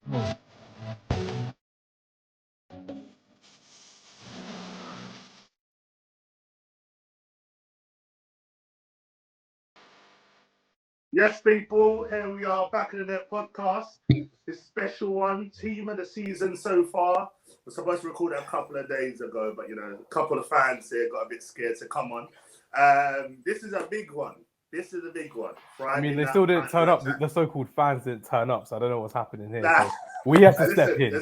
Yes, people, here we are back in the podcast. This special one, team of the season so far. We're supposed to record it a couple of days ago, but a couple of fans here got a bit scared to come on. This is a big one. I mean, they still didn't turn up. The so-called fans didn't turn up, so I don't know what's happening here. So we have to step in.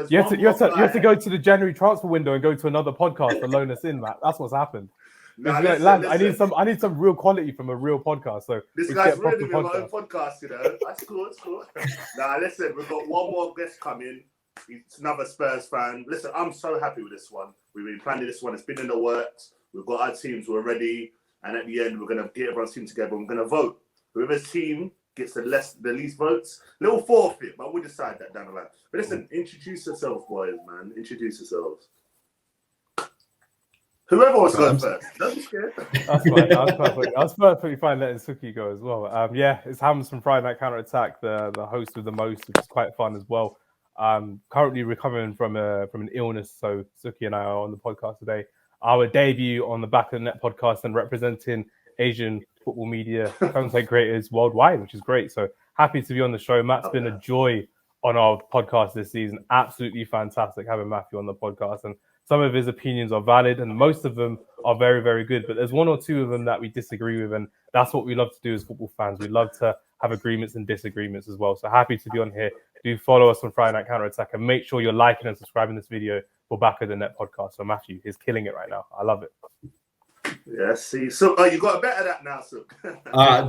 You have to go to the January transfer window and go to another podcast to loan us in, Matt. That's what's happened. Listen. I need some real quality from a real podcast. So this guy's really with my own podcast, That's cool. Listen, we've got one more guest coming. It's another Spurs fan. Listen, I'm so happy with this one. We've been planning this one. It's been in the works. We've got our teams. We're ready. And at the end, we're going to get everyone's team together. And we're going to vote. Whoever's team gets the least votes, little forfeit, but we'll decide that down the line. But listen, introduce yourselves, boys, man. Introduce yourselves. Whoever wants to go first. Don't be scared. That's fine. I was perfectly fine letting Suki go as well. It's Hams from Friday Night Counter Attack, the host with the most, which is quite fun as well. Currently recovering from an illness, so Suki and I are on the podcast today. Our debut on the Back of the Net podcast and representing Asian football media content creators worldwide, which is great. So happy to be on the show. Matt's been a joy on our podcast this season. Absolutely fantastic having Matthew on the podcast. And some of his opinions are valid and most of them are very, very good. But there's one or two of them that we disagree with. And that's what we love to do as football fans. We love to have agreements and disagreements as well. So happy to be on here. Do follow us on Friday Night Counter Attack and make sure you're liking and subscribing this video for Back of the Net podcast. So Matthew is killing it right now. I love it. Yeah, see. So you got better at that now, Sook.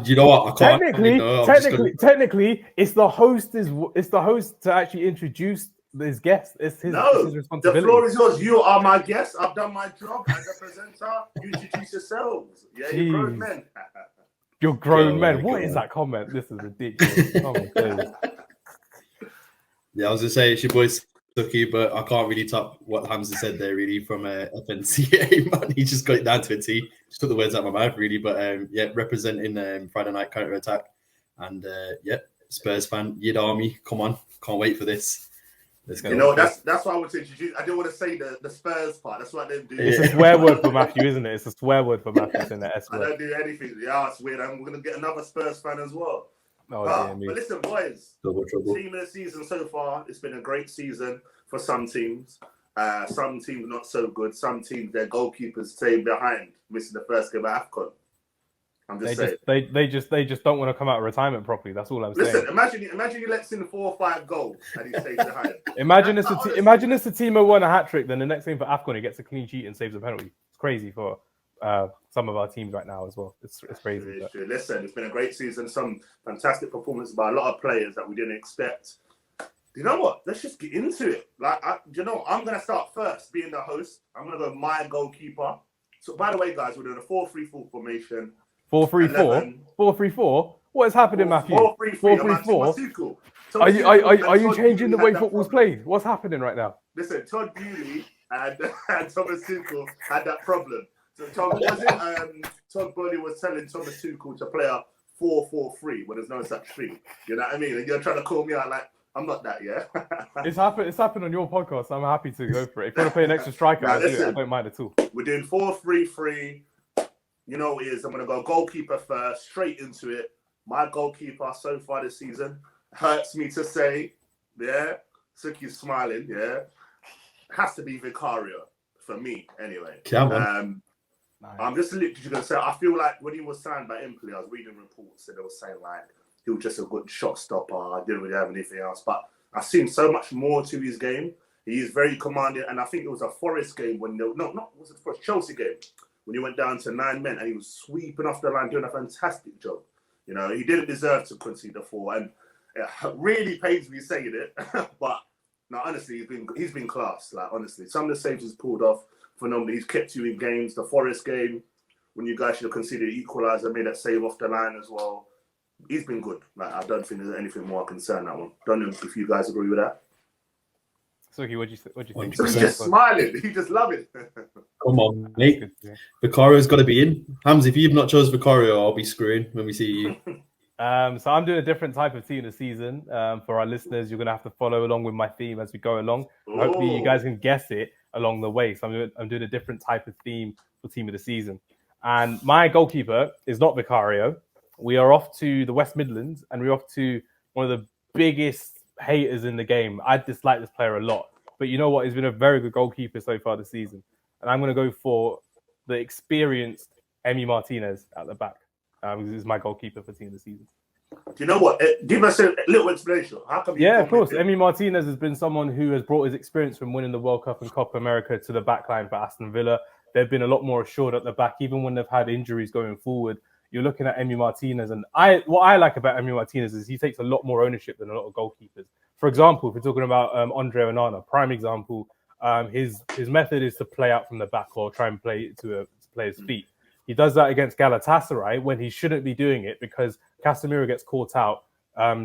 You know what? I can't. Technically, it's the host to actually introduce his guest. It's his responsibility. The floor is yours. You are my guest. I've done my job as a presenter. You introduce yourselves. Yeah, you're grown men. You're grown men. What is that comment? This is ridiculous. Oh my goodness. Yeah, I was gonna say it's your boy Suki, but I can't really top what Hamza said there. Really, from FNCA, man, he just got it down to a T. Just took the words out of my mouth, really. But representing Friday Night Counter Attack, and Spurs fan, Yid Army. Come on, can't wait for this. That's why I want to introduce. I didn't want to say the Spurs part. That's what they do. It's a swear word for Matthew, isn't it? It's a swear word for Matthew in that. I don't do anything. Yeah, it's weird. I'm gonna get another Spurs fan as well. But listen, boys. Trouble. Team of the season so far. It's been a great season for some teams. Some teams not so good. Some teams their goalkeepers staying behind, missing the first game of AFCON. I'm just saying. They just don't want to come out of retirement properly. That's all I'm saying. Listen, imagine you lets in 4 or 5 goals and he stays behind. Imagine it's a team who won a hat trick. Then the next game for AFCON, he gets a clean sheet and saves a penalty. It's crazy for some of our teams right now as well. It's crazy. It's true. Listen, it's been a great season. Some fantastic performances by a lot of players that we didn't expect. You know what? Let's just get into it. I'm going to start first, being the host. I'm going to go my goalkeeper. So, by the way, guys, we're doing a 4-3-4 formation. 4-3-4? 4-3-4? What is happening, Matthew? 4-3-4. Are you changing the way football's played? What's happening right now? Listen, Todd Bewley and Thomas Tuchel had that problem. So Todd Bowley was telling Thomas Tuchel to play a 4-4-3 when there's no such thing. You know what I mean? And you're trying to call me out like, I'm not that, yeah? It's happened on your podcast. I'm happy to go for it. If you want to play an extra striker, I don't mind at all. We're doing 4-3-3. You know what it is. I'm going to go goalkeeper first, straight into it. My goalkeeper so far this season, hurts me to say, yeah, Suki's smiling, yeah, has to be Vicario for me, anyway. Nice. I'm just literally going to say, I feel like when he was signed by Empoli, I was reading reports and they were saying like, he was just a good shot stopper, didn't really have anything else. But I've seen so much more to his game. He is very commanding. And I think it was a Forest game when was it the first Chelsea game? When he went down to 9 men and he was sweeping off the line, doing a fantastic job. You know, he didn't deserve to concede the 4. And it really pains me saying it. But no, honestly, he's been class. Like, honestly, some of the saves he's pulled off, phenomenal. He's kept you in games. The Forest game, when you guys should have considered equaliser, made that save off the line as well. He's been good. Like, I don't think there's anything more concern that one. Don't know if you guys agree with that. Suki, what do you think? He's just smiling. He just love it. Come on, mate. Vicario's got to be in. Hams, if you've not chose Vicario, I'll be screwing when we see you. So I'm doing a different type of team this season. For our listeners, you're going to have to follow along with my theme as we go along. Hopefully, you guys can guess it along the way. So I'm doing a different type of theme for team of the season. And my goalkeeper is not Vicario. We are off to the West Midlands, and we're off to one of the biggest haters in the game. I dislike this player a lot, but you know what? He's been a very good goalkeeper so far this season. And I'm going to go for the experienced Emi Martinez at the back. This is my goalkeeper for team of the season. Do you know what? Give us a little explanation. How come? Yeah, of course. Emi Martinez has been someone who has brought his experience from winning the World Cup and Copa America to the backline for Aston Villa. They've been a lot more assured at the back, even when they've had injuries going forward. You're looking at Emi Martinez, and what I like about Emi Martinez is he takes a lot more ownership than a lot of goalkeepers. For example, if we're talking about Andre Onana, prime example, his method is to play out from the back or try and play it to player's feet. He does that against Galatasaray when he shouldn't be doing it because Casemiro gets caught out,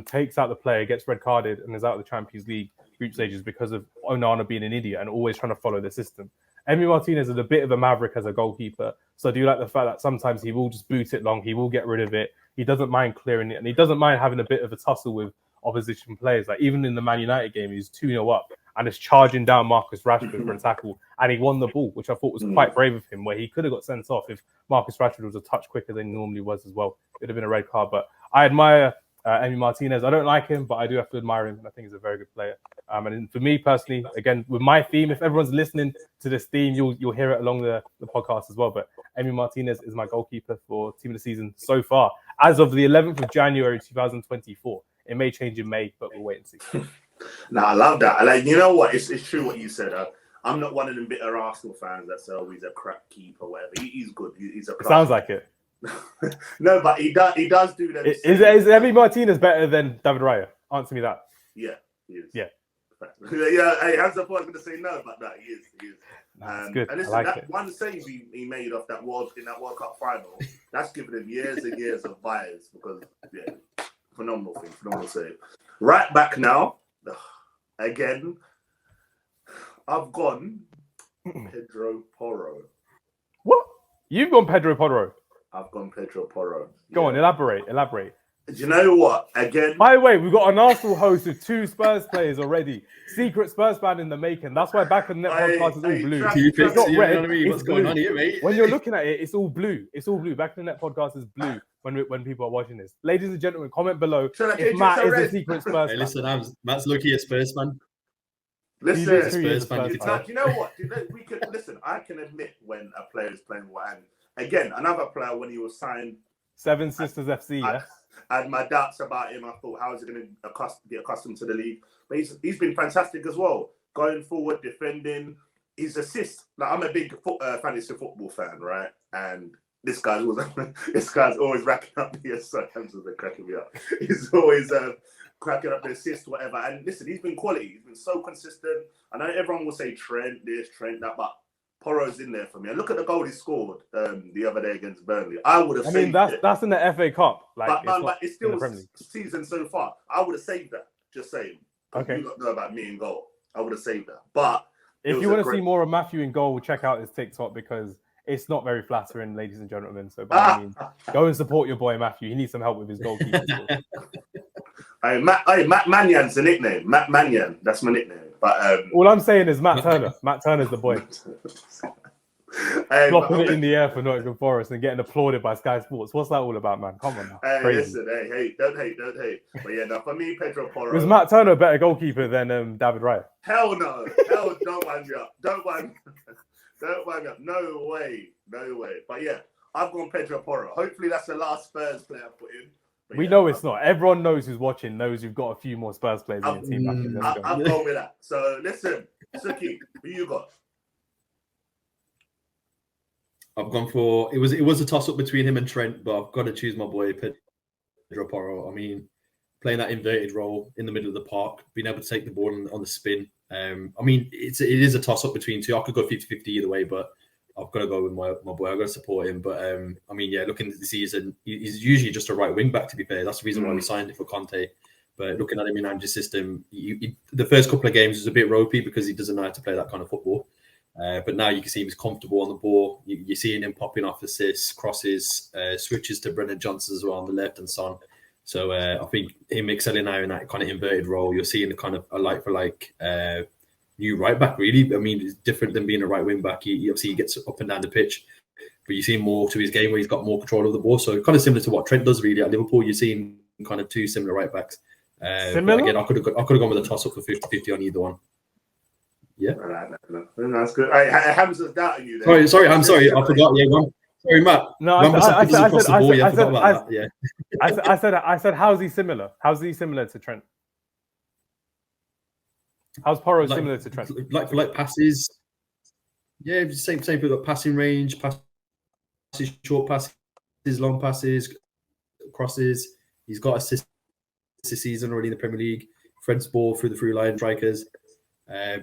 takes out the player, gets red carded, and is out of the Champions League group stages because of Onana being an idiot and always trying to follow the system. Emi Martinez is a bit of a maverick as a goalkeeper, so I do like the fact that sometimes he will just boot it long, he will get rid of it, he doesn't mind clearing it, and he doesn't mind having a bit of a tussle with opposition players. Like even in the Man United game, he's 2-0 up and is charging down Marcus Rashford for a tackle, and he won the ball, which I thought was quite brave of him, where he could have got sent off if Marcus Rashford was a touch quicker than he normally was as well. It would have been a red card, but I admire Emi Martinez. I don't like him, but I do have to admire him, and I think he's a very good player. And for me personally, again, with my theme, if everyone's listening to this theme, you'll hear it along the podcast as well. But Emi Martinez is my goalkeeper for team of the season so far, as of the 11th of January 2024. It may change in May, but we'll wait and see. No, I love that. Like, you know what? It's true what you said. I'm not one of them bitter Arsenal fans that say, "Oh, he's a crap keeper," whatever. He's good. He's a. It sounds like it. No, but he does do that. Is Emi Martinez better than David Raya? Answer me that. Yeah, he is. Yeah. Yeah, hey, hands up, I was going to say no, but no, he is. That's good. And listen, like that it. one save he made off that World Cup final, that's given him years and years of bias because, yeah, phenomenal save. Right back now, again, I've gone Pedro Porro. What? You've gone Pedro Porro? I've gone Pedro Porro. Go on, elaborate. Do you know what? Again, by the way, we've got an Arsenal host with 2 Spurs players already. Secret Spurs fan in the making. That's why back on the net podcast is all blue. It's not red. What's going on here, mate? When you're looking at it, it's all blue. It's all blue. Back on the net podcast is blue when people are watching this. Ladies and gentlemen, comment below if Matt is a Secret Spurs fan. Listen, Matt's lucky a Spurs fan. Listen, Spurs fan. You know what? We could listen. I can admit when a player is playing well. And again, another player when he was signed. Seven Sisters FC. Yeah. I had my doubts about him. I thought, how is he going to get accustomed to the league? But he's been fantastic as well. Going forward, defending, his assists. Like, I'm a big fantasy football fan, right? And this guy's always racking up the assists. They're cracking me up. He's always cracking up the assists, whatever. And listen, he's been quality. He's been so consistent. I know everyone will say Trent this, Trent that, but Porro's in there for me. And look at the goal he scored the other day against Burnley. I would have saved it. That's in the FA Cup. Like, but it's still season so far. I would have saved that. Just saying. Okay. You don't know about me in goal. I would have saved that. But if you want to see more of Matthew in goal, check out his TikTok because it's not very flattering, ladies and gentlemen. So by all means, go and support your boy Matthew. He needs some help with his goalkeeping skills. Matt Mannian's the nickname. Matt Mannian. That's my nickname. But all I'm saying is Matt Turner. Matt Turner's the boy. Flopping it in the air for Nottingham Forest and getting applauded by Sky Sports. What's that all about, man? Come on now. Listen, don't hate. But yeah, no, for me, Pedro Porro. Was Matt Turner a better goalkeeper than David Raya? Hell no. Don't wind me up. Don't wind me up. No way. But yeah, I've gone Pedro Porro. Hopefully that's the last Spurs player I put in. But we know it's not. Everyone knows who's watching, knows you've got a few more Spurs players in your team. I've gone with that. So listen, Suki, who you got? I've gone for it was a toss up between him and Trent, but I've got to choose my boy Pedro Porro. I mean, playing that inverted role in the middle of the park, being able to take the ball on the spin. I mean, it is a toss up between two. I could go 50-50 either way, but I've got to go with my boy. I've got to support him. But I mean, yeah, looking at the season, he's usually just a right wing back. To be fair, that's the reason why we signed it for Conte. But looking at him in Ange's system, the first couple of games was a bit ropey because he doesn't know how to play that kind of football. But now you can see he's comfortable on the ball. You're seeing him popping off assists, crosses, switches to Brennan Johnson as well on the left and Son. So I think him excelling now in that kind of inverted role, you're seeing a kind of a like for like new right back. Really, I mean, it's different than being a right wing back. He obviously gets up and down the pitch, but you see more to his game where he's got more control of the ball. So kind of similar to what Trent does really at Liverpool. You're seeing kind of two similar right backs. But again, I could have gone with a toss up for 50-50 on either one. Yeah, no, that's good. Hamza's doubting you there. Sorry, I'm sorry, I forgot. Yeah, sorry, Matt. No, I said, how's he similar? How's he similar to Trent? How's Porro similar to Trent? Like for like passes. Yeah, same for the passing range, passes, short passes, long passes, crosses. He's got assists this season already in the Premier League. Fred's ball through the through line strikers.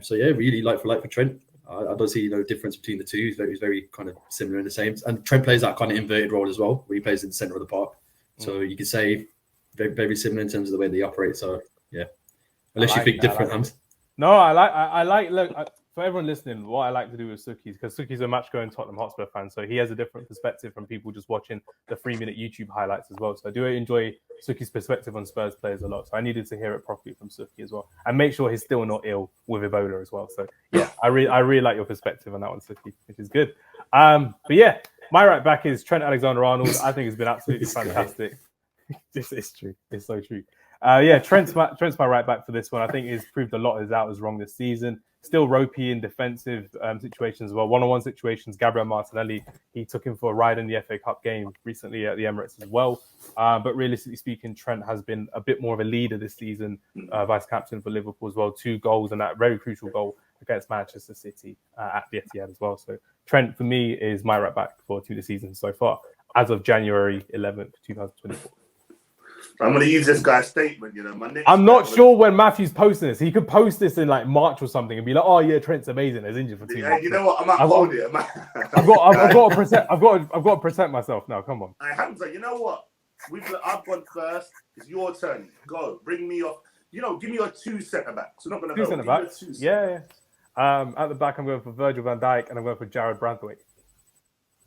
So yeah, really like for Trent. I don't see no difference between the two. He's very kind of similar in the same. And Trent plays that kind of inverted role as well, where he plays in the centre of the park. So you could say very, very similar in terms of the way they operate. So yeah, unless you think different, Hams. No, I like. Look, for everyone listening, what I like to do with Suki is because Suki's a match-going Tottenham Hotspur fan, so he has a different perspective from people just watching the 3-minute YouTube highlights as well. So I do enjoy Suki's perspective on Spurs players a lot. So I needed to hear it properly from Suki as well, and make sure he's still not ill with Ebola as well. So yeah, I really like your perspective on that one, Suki, which is good. But yeah, my right back is Trent Alexander-Arnold. I think it's been absolutely fantastic. This is true. It's so true. Yeah, Trent's my right back for this one. I think he's proved a lot of his out was wrong this season. Still ropey in defensive situations as well. One-on-one situations, Gabriel Martinelli, he took him for a ride in the FA Cup game recently at the Emirates as well. But realistically speaking, Trent has been a bit more of a leader this season, vice captain for Liverpool as well. 2 goals and that very crucial goal against Manchester City at the Etihad as well. So Trent, for me, is my right back for 2 seasons so far, as of January 11th, 2024. I'm going to use this guy's statement, I'm not sure when Matthew's posting this. He could post this in like March or something and be like, "Oh yeah, Trent's amazing. He's injured for 2 months." You know what? I might hold it. I've got to protect myself now. Come on. Hamza, you know what? I've gone first. It's your turn. Go. Bring me off. Give me your 2 centre backs. We're not going to go. 2 centre backs. Yeah. At the back, I'm going for Virgil van Dijk and I'm going for Jared Branthwaite.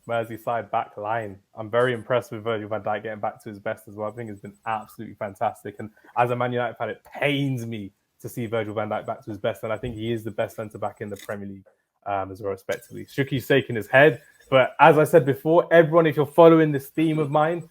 Merseyside back line. I'm very impressed with Virgil van Dijk getting back to his best as well. I think it's been absolutely fantastic. And as a Man United fan, it pains me to see Virgil van Dijk back to his best. And I think he is the best centre back in the Premier League as well, respectively. Shuki's shaking his head. But as I said before, everyone, if you're following this theme of mine,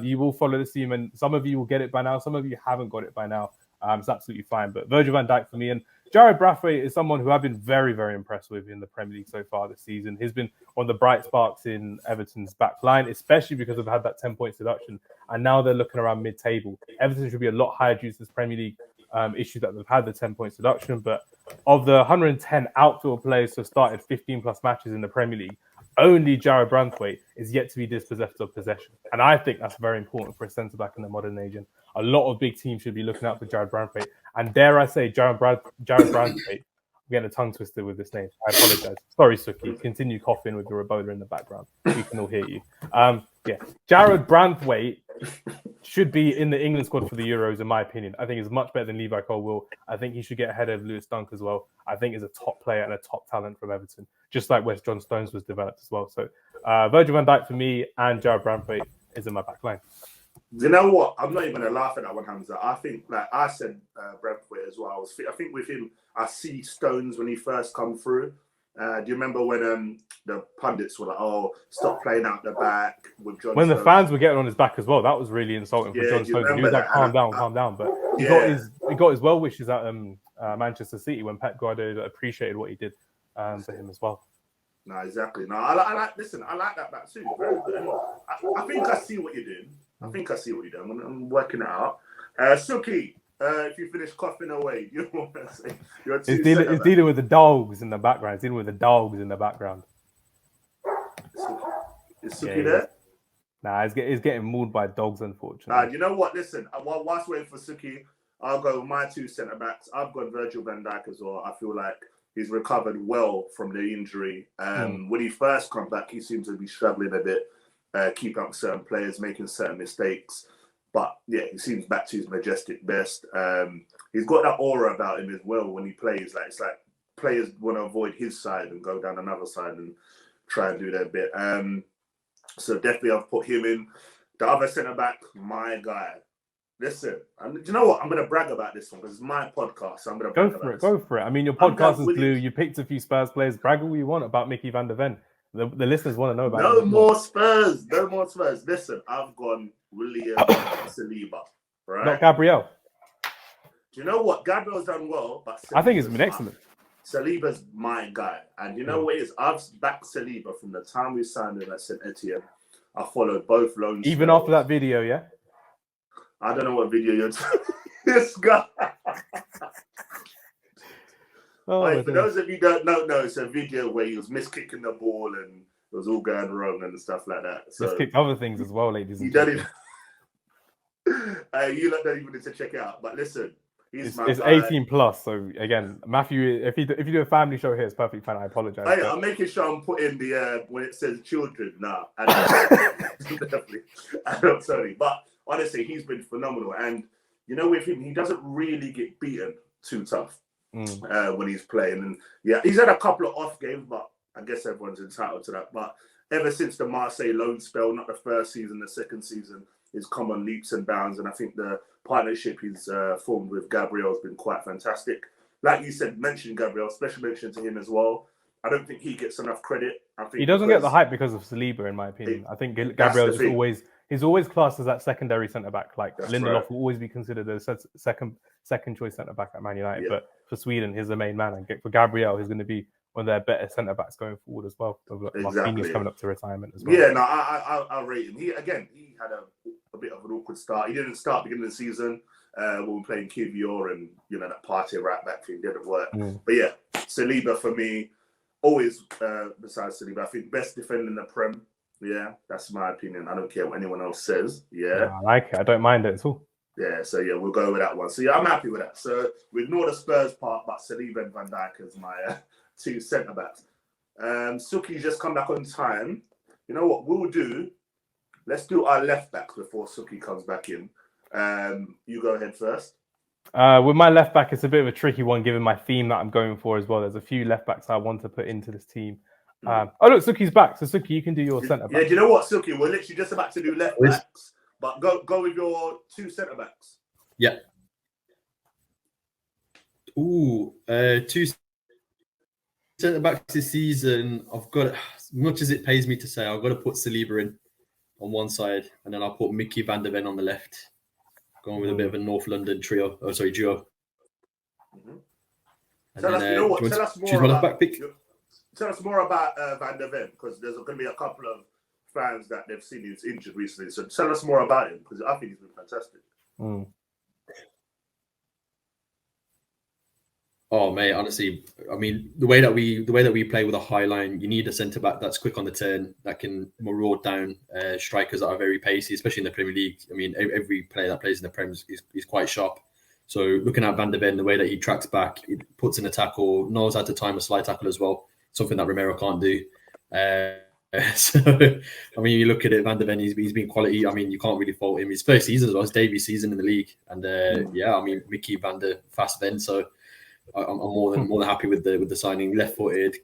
you will follow this theme. And some of you will get it by now. Some of you haven't got it by now. It's absolutely fine. But Virgil van Dijk for me. And Jared Branthwaite is someone who I've been very, very impressed with in the Premier League so far this season. He's been one of the bright sparks in Everton's back line, especially because they've had that 10-point deduction. And now they're looking around mid-table. Everton should be a lot higher due to this Premier League issue that they've had, the 10-point deduction. But of the 110 outfield players who have started 15-plus matches in the Premier League, only Jared Branthwaite is yet to be dispossessed of possession. And I think that's very important for a centre-back in the modern age. And a lot of big teams should be looking out for Jared Branthwaite. And dare I say, Jared Branthwaite, I'm getting a tongue twister with this name. I apologise. Sorry, Suki. Continue coughing with your Ebola in the background. We can all hear you. Jared Branthwaite should be in the England squad for the Euros, in my opinion. I think he's much better than Levi Colwill. I think he should get ahead of Lewis Dunk as well. I think he's a top player and a top talent from Everton, just like West John Stones was developed as well. So Virgil van Dijk for me and Jared Branthwaite is in my back line. You know what? I'm not even going to laugh at that one, Hamza. I think, like I said, Branthwaite as well. I think with him, I see Stones when he first come through. Do you remember when the pundits were like, "Oh, stop playing out the back with John"? When Stones. The fans were getting on his back as well, that was really insulting for John Stones. He was like, "Calm down." But he got his well wishes at Manchester City when Pep Guardiola appreciated what he did for him as well. No, exactly. No, I like. Listen, I like that back too. I think I see what you're doing. I'm working it out. Suki, if you finish coughing away, you want to say you're he's dealing with the dogs in the background. Is Suki there? Nah, he's getting mauled by dogs, unfortunately. You know what? Listen, whilst waiting for Suki, I'll go with my 2 centre backs. I've got Virgil van Dijk as well. I feel like he's recovered well from the injury. When he first come back, he seemed to be struggling a bit, keeping up certain players, making certain mistakes. But yeah, he seems back to his majestic best. He's got that aura about him as well when he plays. Like it's like players want to avoid his side and go down another side and try and do their bit. So definitely I've put him in. The other centre back, my guy, Listen, do you know what? I'm going to brag about this one because it's my podcast. So I'm going to Go for it. Go for it. I mean, your podcast is glue. You picked a few Spurs players. Brag all you want about Mickey van der Ven. The listeners want to know about No more Spurs. No more Spurs. Listen, I've gone William Saliba. Right? Not Gabriel. Do you know what? Gabriel's done well, but I think it's been excellent. Saliba's my guy. And you know what it is? I've backed Saliba from the time we signed him at St. Etienne. I followed both loans. Even after that video, yeah? I don't know what video you're talking about. This guy. For those of you who don't know, it's a video where he was miskicking the ball and it was all going wrong and stuff like that. So let's kick other things as well, ladies and gentlemen. You don't even need to check it out. But listen, it's 18 plus. So again, Matthew, if you do a family show here, it's perfectly fine. I apologize. Hey, I'm making sure I'm putting the when it says children now. Definitely. I'm sorry, but honestly, he's been phenomenal. And you know, with him, he doesn't really get beaten too tough when he's playing. And yeah, he's had a couple of off games, but I guess everyone's entitled to that. But ever since the Marseille loan spell, not the first season, the second season, he's come on leaps and bounds. And I think the partnership he's formed with Gabriel has been quite fantastic. Like you said, mentioned Gabriel, special mention to him as well. I don't think he gets enough credit. I think he doesn't get the hype because of Saliba, in my opinion. I think Gabriel is he's always classed as that secondary centre back. Like that's Lindelof will always be considered a second choice centre back at Man United. Yeah. But for Sweden, he's the main man, and for Gabriel, he's going to be one of their better centre backs going forward as well. Marquinhos coming up to retirement as well. Yeah, no, I rate him. He had a bit of an awkward start. He didn't start beginning of the season when we were playing QVR, and you know that party right back thing didn't work. But yeah, Saliba for me. Always, besides Saliba, I think best defender in the Prem. Yeah, that's my opinion. I don't care what anyone else says. Yeah, I like it. I don't mind it at all. Yeah, so yeah, we'll go with that one. So yeah, I'm happy with that. So we ignore the Spurs part, but Saliba and Van Dijk as my two centre backs. Suki's just come back on time. You know what we'll do? Let's do our left backs before Suki comes back in. You go ahead first. With my left back, it's a bit of a tricky one given my theme that I'm going for as well. There's a few left backs I want to put into this team. Oh, look, Suki's back. So, Suki, you can do your centre back. Yeah, do you know what, Suki? We're literally just about to do left backs, but go with your two centre backs. Yeah. Ooh, two centre backs this season. I've got, as much as it pays me to say, I've got to put Saliba in on one side, and then I'll put Mickey van der Ven on the left. Going with a bit of a North London duo. Tell us, you know what? Tell us more about. Tell us more about Van der Ven, because there's going to be a couple of fans that they've seen he's injured recently. So tell us more about him, because I think he's been fantastic. Oh mate, honestly, I mean the way that we play with a high line, you need a centre back that's quick on the turn, that can maraud down strikers that are very pacey, especially in the Premier League. I mean, every player that plays in the Prem is quite sharp. So looking at Van der Ven, the way that he tracks back, he puts in a tackle, knows how to time a slide tackle as well, something that Romero can't do. So I mean, you look at it, Van der Ven, he's been quality. I mean, you can't really fault him. His first season as well, his debut season in the league, and yeah, I mean, Mickey van der Ven. So I'm more than happy with the signing. Left-footed,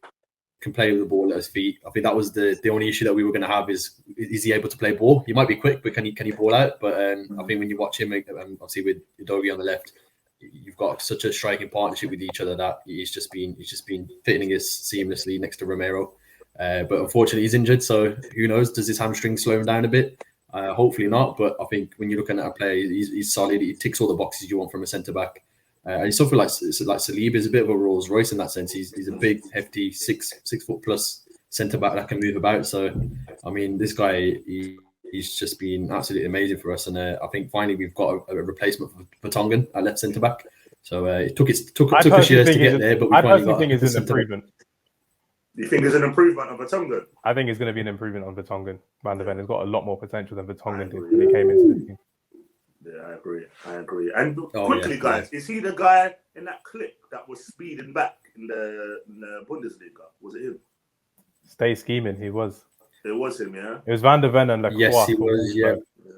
can play with the ball at his feet. I think that was the only issue that we were going to have is he able to play ball? He might be quick, but can he ball out? But I think when you watch him, obviously with Udogie on the left, you've got such a striking partnership with each other that he's just been fitting us seamlessly next to Romero. But unfortunately, he's injured. So who knows? Does his hamstring slow him down a bit? Hopefully not. But I think when you're looking at a player, he's solid. He ticks all the boxes you want from a centre back. And he's something like Saliba is a bit of a Rolls Royce in that sense. He's a big, hefty, 6 foot plus centre back that can move about. So, I mean, this guy, he's just been absolutely amazing for us. And I think finally we've got a replacement for Vertonghen at left centre back. So it took us years to get there, but we finally got. I think it's an improvement. You think there's an improvement on Vertonghen? I think it's going to be an improvement on Vertonghen. Van der Ven has got a lot more potential than Vertonghen did when he came into the team. Yeah, I agree. And quickly, guys, is he the guy in that clip that was speeding back in the Bundesliga? Was it him? Stay scheming, he was. It was him, yeah? It was Van der Ven and Lacroix. Yes, he was, yeah.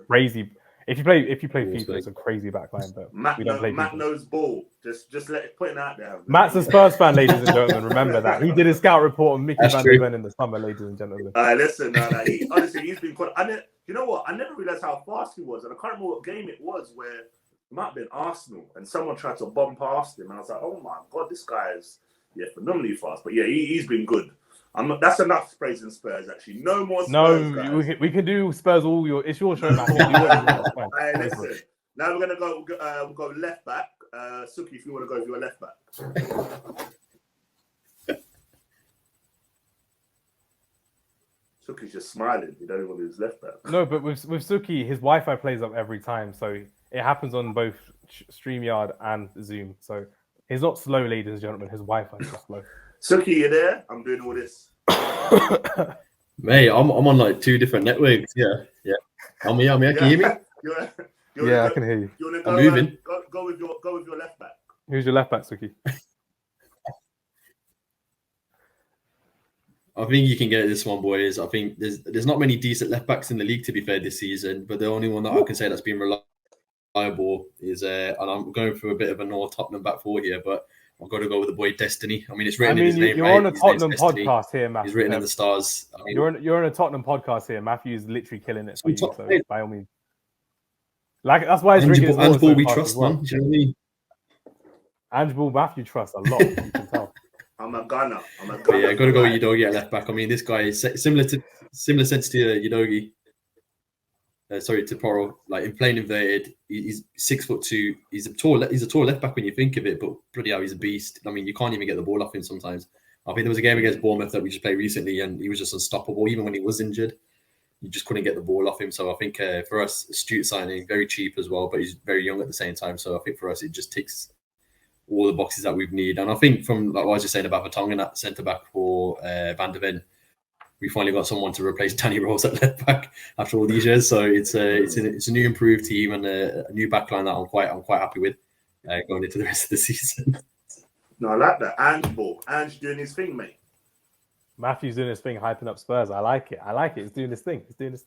Crazy. If you play Ball FIFA, spec. it's a crazy backline, but Matt, we don't play Matt FIFA. knows ball. Just put it out there. Matt's a Spurs fan, ladies and gentlemen. Remember that. He did a scout report on Mickey That's van der true. Ven in the summer, ladies and gentlemen. Listen, he, honestly, he's been quite. You know what? I never realized how fast he was, and I can't remember what game it was where it might have been Arsenal, and someone tried to bomb past him, and I was like, oh my god, this guy is phenomenally fast. But yeah, he's been good. That's enough praising Spurs. Actually, no more Spurs. No, we can do Spurs all your. It's your show, Matt. You do what you want. Listen. Now we're gonna go. We'll go left back. Suki, if you want to go with your left back. Suki's just smiling. You don't even want to do his left back. No, but with Suki, his Wi-Fi plays up every time, so it happens on both StreamYard and Zoom. So he's not slow, ladies and gentlemen. His Wi-Fi is just slow. Suki, you there? I'm doing all this. Mate, I'm on like 2 different networks. Yeah. I'm here. Can you hear me? I can hear you. You want to I'm moving. Go with your left back. Who's your left back, Suki? I think you can get this one, boys. I think there's not many decent left backs in the league, to be fair, this season. But the only one that I can say that's been reliable is, and I'm going for a bit of a North Tottenham back four here, but I've got to go with the boy Destiny. I mean, it's written in his name. You're right? on a His Tottenham name's Destiny. podcast here, Matthew. He's written in the stars. I mean, you're on a Tottenham podcast here. Matthew's literally killing it for you. top So eight. by all means, like that's why he's drinking his water Ange Ball, so we fast trust, as well. man. Do you know what I mean? Ange Ball, Matthew trusts a lot. You can tell. I'm a gunner. But yeah, got to go with Udogie at left back. I mean, this guy is similar sense to Udogie. Sorry, to Porro. Like in plain inverted, he's 6'2". He's a tall left back when you think of it, but bloody hell, he's a beast. I mean, you can't even get the ball off him sometimes. I think there was a game against Bournemouth that we just played recently, and he was just unstoppable. Even when he was injured, you just couldn't get the ball off him. So I think for us, astute signing, very cheap as well, but he's very young at the same time. So I think for us, it just ticks all the boxes that we need. And I think from like what I was just saying about Vertonghen at centre back for Van der Ven, we finally got someone to replace Danny Rose at left back after all these years. So it's a new improved team and a new backline that I'm quite happy with going into the rest of the season. No, I like that. Ange doing his thing, mate. Matthew's doing his thing, hyping up Spurs. I like it. He's doing this thing. It's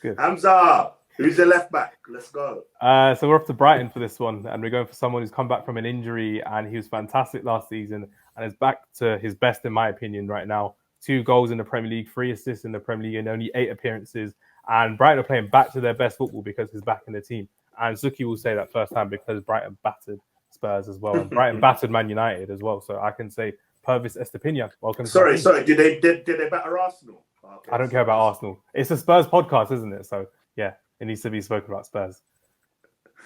good. Hamza, who's the left back? Let's go. So we're off to Brighton for this one, and we're going for someone who's come back from an injury, and he was fantastic last season, and is back to his best in my opinion right now. 2 goals in the Premier League, 3 assists in the Premier League, and only 8 appearances. And Brighton are playing back to their best football because he's back in the team. And Suki will say that firsthand because Brighton battered Spurs as well, and Brighton battered Man United as well. So I can say Purvis Estepinian. Welcome. Sorry. Did they batter Arsenal? Oh, okay. I don't care about Arsenal. It's a Spurs podcast, isn't it? So yeah, it needs to be spoken about Spurs.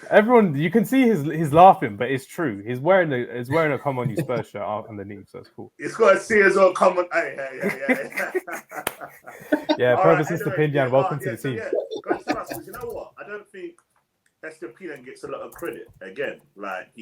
Everyone, you can see he's laughing, but it's true. He's wearing a "Come On You Spurs" shirt underneath, so it's cool. It's got to see as well. Come on, hey. Yeah, Purvis Right, Estepinian, welcome to the team. Yeah, guys, because you know what? I don't think Estepinian gets a lot of credit. Again, like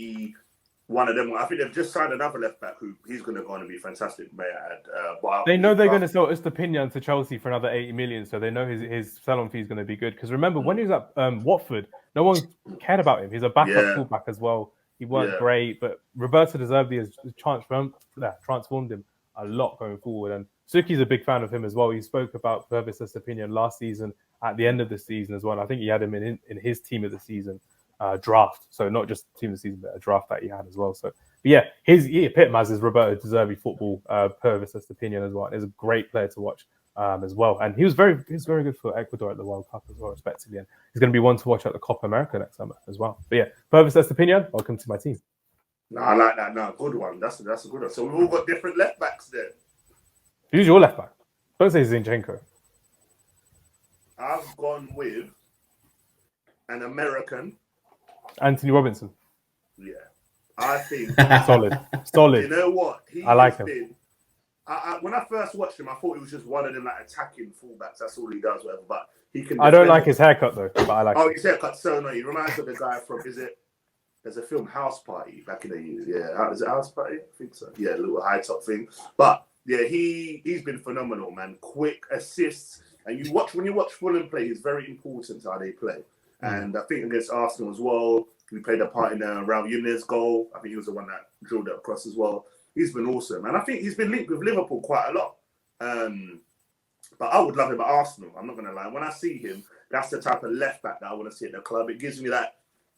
one of them. I think they've just signed another left back who he's going to go on and be fantastic. May I add? They know they're going to sell Estepinian to Chelsea for another 80 million, so they know his sell-on fee is going to be good. Because remember, when he was at Watford, no one cared about him. He's a backup fullback as well. He weren't great, but Roberto De Zerbi has transformed him a lot going forward. And Suki's a big fan of him as well. He spoke about Purvis Estepinian last season at the end of the season as well. I think he had him in his team of the season draft. So not just team of the season, but a draft that he had as well. So but yeah, he epitomizes Roberto De Zerbi football, Purvis Estepinian as well. He's a great player to watch as well. And he was very good for Ecuador at the World Cup as well, respectively. And he's going to be one to watch at the Copa America next summer as well. But yeah, Purvis Estepinian, welcome to my team. No, I like that. No, good one. That's a good one. So we've all got different left backs there. Who's your left back? Don't say Zinchenko. I've gone with an American. Anthony Robinson. Yeah. I think solid. You know what? I like him. When I first watched him, I thought he was just one of them like attacking fullbacks. That's all he does, whatever. But he can. I don't like his haircut though, but I like. Oh, his haircut's so annoying. He reminds me of the guy from. There's a film House Party back in the years. Yeah, is it House Party? I think so. Yeah, a little high top thing. But yeah, he's been phenomenal, man. Quick assists, and when you watch Fulham play, it's very important how they play. And I think against Arsenal as well, we played a part in Raul Jimenez goal. I think he was the one that drilled it across as well. He's been awesome. And I think he's been linked with Liverpool quite a lot. But I would love him at Arsenal. I'm not going to lie. When I see him, that's the type of left back that I want to see at the club. It gives me that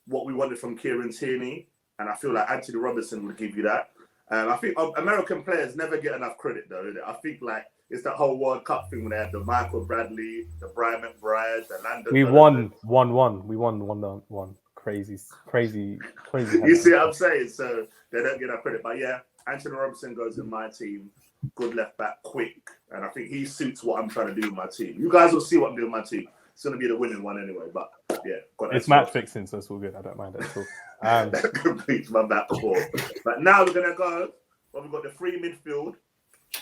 what we wanted from Kieran Tierney, and I feel like Anthony Robinson would give you that. I think American players never get enough credit, though. I think like it's that whole World Cup thing when they had the Michael Bradley, the Brian McBride, the Landon. We won 1-1. We won 1-1. Crazy. You see what I'm saying? So they don't get enough credit. But yeah, Anthony Robinson goes in my team. Good left back, quick. And I think he suits what I'm trying to do with my team. You guys will see what I'm doing with my team. It's going to be the winning one anyway. But yeah. It's match fixing, so it's all good. I don't mind it at all. That completes my back four. But now we're going to go. Well, we've got the free midfield.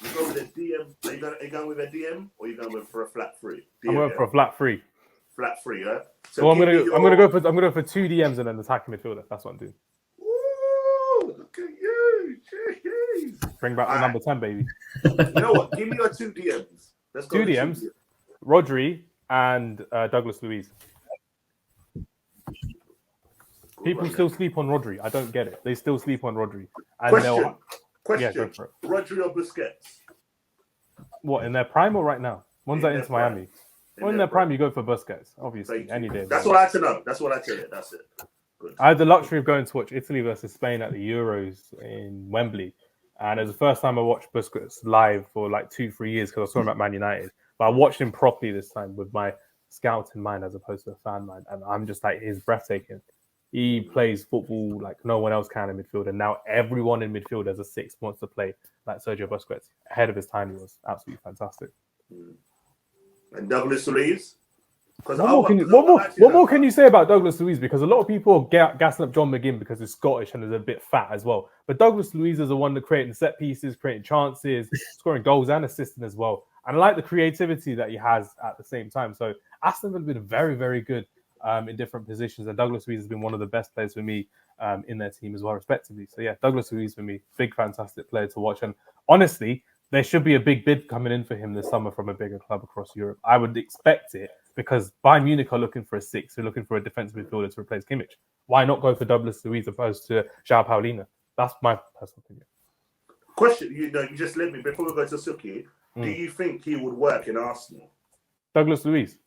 You go with a DM. Are you going with a DM or are you going for a flat free? DM, I'm going for a flat free. Flat free, yeah. So well, I'm gonna go for 2 DMs and then attacking midfielder. That's what I'm doing. Ooh, look at you! Jeez. Bring back the number 10, baby. You know what? Give me your 2 DMs. Let's go. 2 DMs. Rodri and Douglas Luiz. People still sleep on Rodri. I don't get it. They still sleep on Rodri. And Question. Yeah, go for it. Rodri or Busquets? What, in their prime or right now? One's at Inter Miami. Well, in their prime, you go for Busquets, obviously, any day. That's what I had to know. That's what I tell you. That's it. Good. I had the luxury of going to watch Italy versus Spain at the Euros in Wembley. And it was the first time I watched Busquets live for like 2-3 years because I saw him at Man United. But I watched him properly this time with my scout in mind as opposed to a fan mind. And I'm just like, he's breathtaking. He plays football like no one else can in midfield. And now everyone in midfield as a 6 wants to play like Sergio Busquets. Ahead of his time, he was absolutely fantastic. And Douglas Luiz? What more can you say about Douglas Luiz? Because a lot of people are gassing up John McGinn because he's Scottish and is a bit fat as well. But Douglas Luiz is the one that creating set pieces, creating chances, scoring goals and assisting as well. And I like the creativity that he has at the same time. So Aston Villa have been very, very good in different positions. And Douglas Luiz has been one of the best players for me in their team as well, respectively. So yeah, Douglas Luiz for me, big, fantastic player to watch. And honestly, there should be a big bid coming in for him this summer from a bigger club across Europe. I would expect it because Bayern Munich are looking for a 6. They're looking for a defensive midfielder to replace Kimmich. Why not go for Douglas Luiz opposed to João Paulina? That's my personal opinion. Question, you just led me, before we go to Suki, do you think he would work in Arsenal? Douglas Luiz?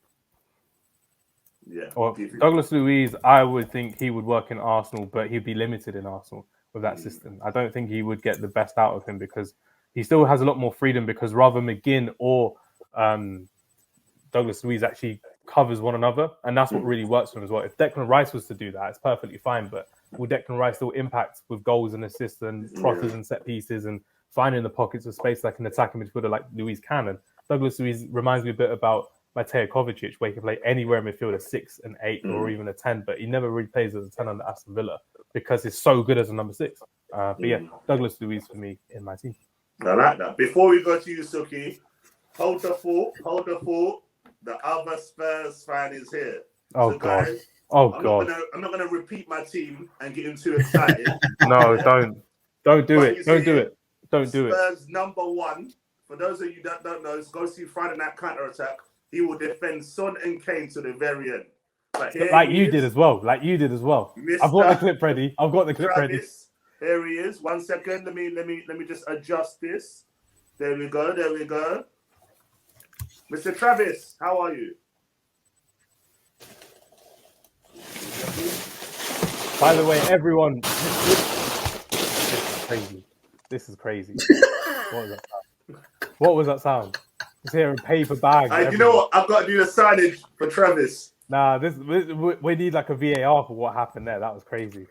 Yeah. Or Douglas Luiz, I would think he would work in Arsenal, but he'd be limited in Arsenal with that system. I don't think he would get the best out of him because he still has a lot more freedom because rather McGinn or Douglas Luiz actually covers one another, and that's what really works for him as well. If Declan Rice was to do that, it's perfectly fine, but will Declan Rice still impact with goals and assists and crosses and set pieces and finding the pockets of space like an attacking midfielder like Luiz can? And Douglas Luiz reminds me a bit about Mateo Kovacic, where he can play anywhere in midfield, a 6, an 8, or even a 10, but he never really plays as a 10 under Aston Villa because he's so good as a number 6. But yeah, Douglas Luiz for me in my team. I like that. Before we go to you, Suki, hold the fort. The other Spurs fan is here. Oh, so God. Guys, God. I'm not going to repeat my team and get him too excited. No, don't. Don't do it. Don't do it. Don't do it. Spurs number 1. For those of you that don't know, go see Friday Night Counter-Attack. He will defend Son and Kane to the very end. Like you did as well. I've got the clip ready. Here he is. 1 second. Let me just adjust this. There we go. Mr. Travis, how are you? By the way, everyone, this is crazy. What was that sound? It's here in paper bags. You know what? I've got to do the signage for Travis. Nah, we need like a VAR for what happened there. That was crazy.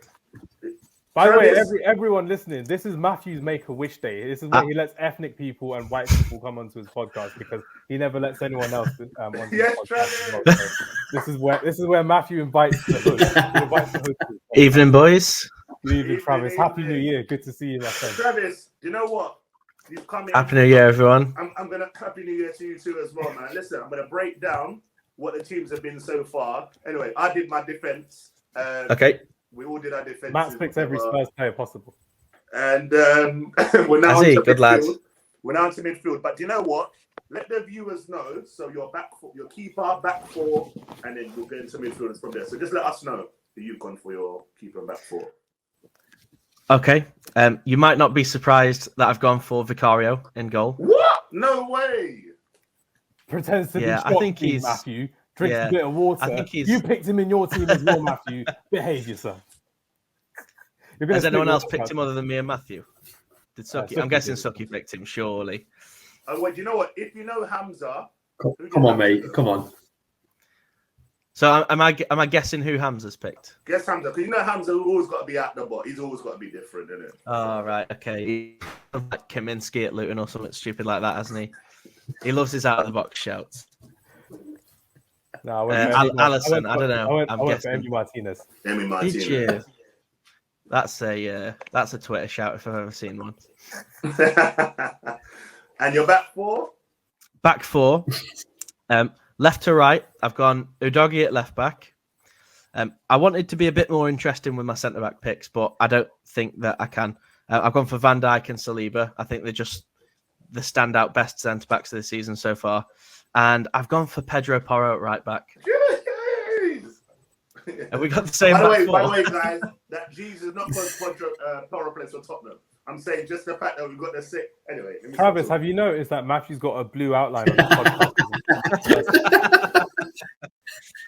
By the way, everyone listening, this is Matthew's Make-A-Wish Day. This is where he lets ethnic people and white people come onto his podcast because he never lets anyone else onto his podcast. So this is where Matthew invites the hood. Evening, boys. Good evening, Travis. Happy New Year. Good to see you, my friend. Travis, do you know what? You've come in. Happy New Year, everyone. I'm gonna Happy New Year to you too as well, man. Listen, I'm gonna break down what the teams have been so far. Anyway, I did my defense. Okay. We all did our defense. Matt's picked every Spurs player possible. And we're now into good lad. We're now into midfield. But do you know what? Let the viewers know. So your keeper, back 4, and then we'll get into midfielders from there. So just let us know who you've gone for your keeper and back 4. Okay. You might not be surprised that I've gone for Vicario in goal. What? No way. Pretends to be I think he's Matthew. Drinks Yeah. a bit of water. I think he's- You picked him in your team as well, Matthew. Behave yourself. Has anyone else picked him other than me and Matthew? Did Suki? I'm Suki guessing did. Suki picked him, surely. Oh, wait, you know what? If you know Hamza, Come on, mate. Come on. So am I guessing who Hamza's picked? Guess Hamza, because you know Hamza always got to be out the box. He's always got to be different, isn't it? Oh, right, okay. Like Kaminsky at Luton or something stupid like that, hasn't he? He loves his out of the box shouts. No, Allison, I don't know. I went for Emi Martinez. Emi Martinez. Did you? That's a Twitter shout if I've ever seen one. And you're back four? Back four. Left to right, I've gone Udogie at left back. I wanted to be a bit more interesting with my centre back picks, but I don't think that I can. I've gone for Van Dijk and Saliba. I think they're just the standout best centre backs of the season so far. And I've gone for Pedro Porro at right back. And we got the same. By the way, guys, that Jesus is not because Porro plays for Tottenham. I'm saying just the fact that we've got the sick. Anyway, Travis, have you noticed that Matthew's got a blue outline on the podcast?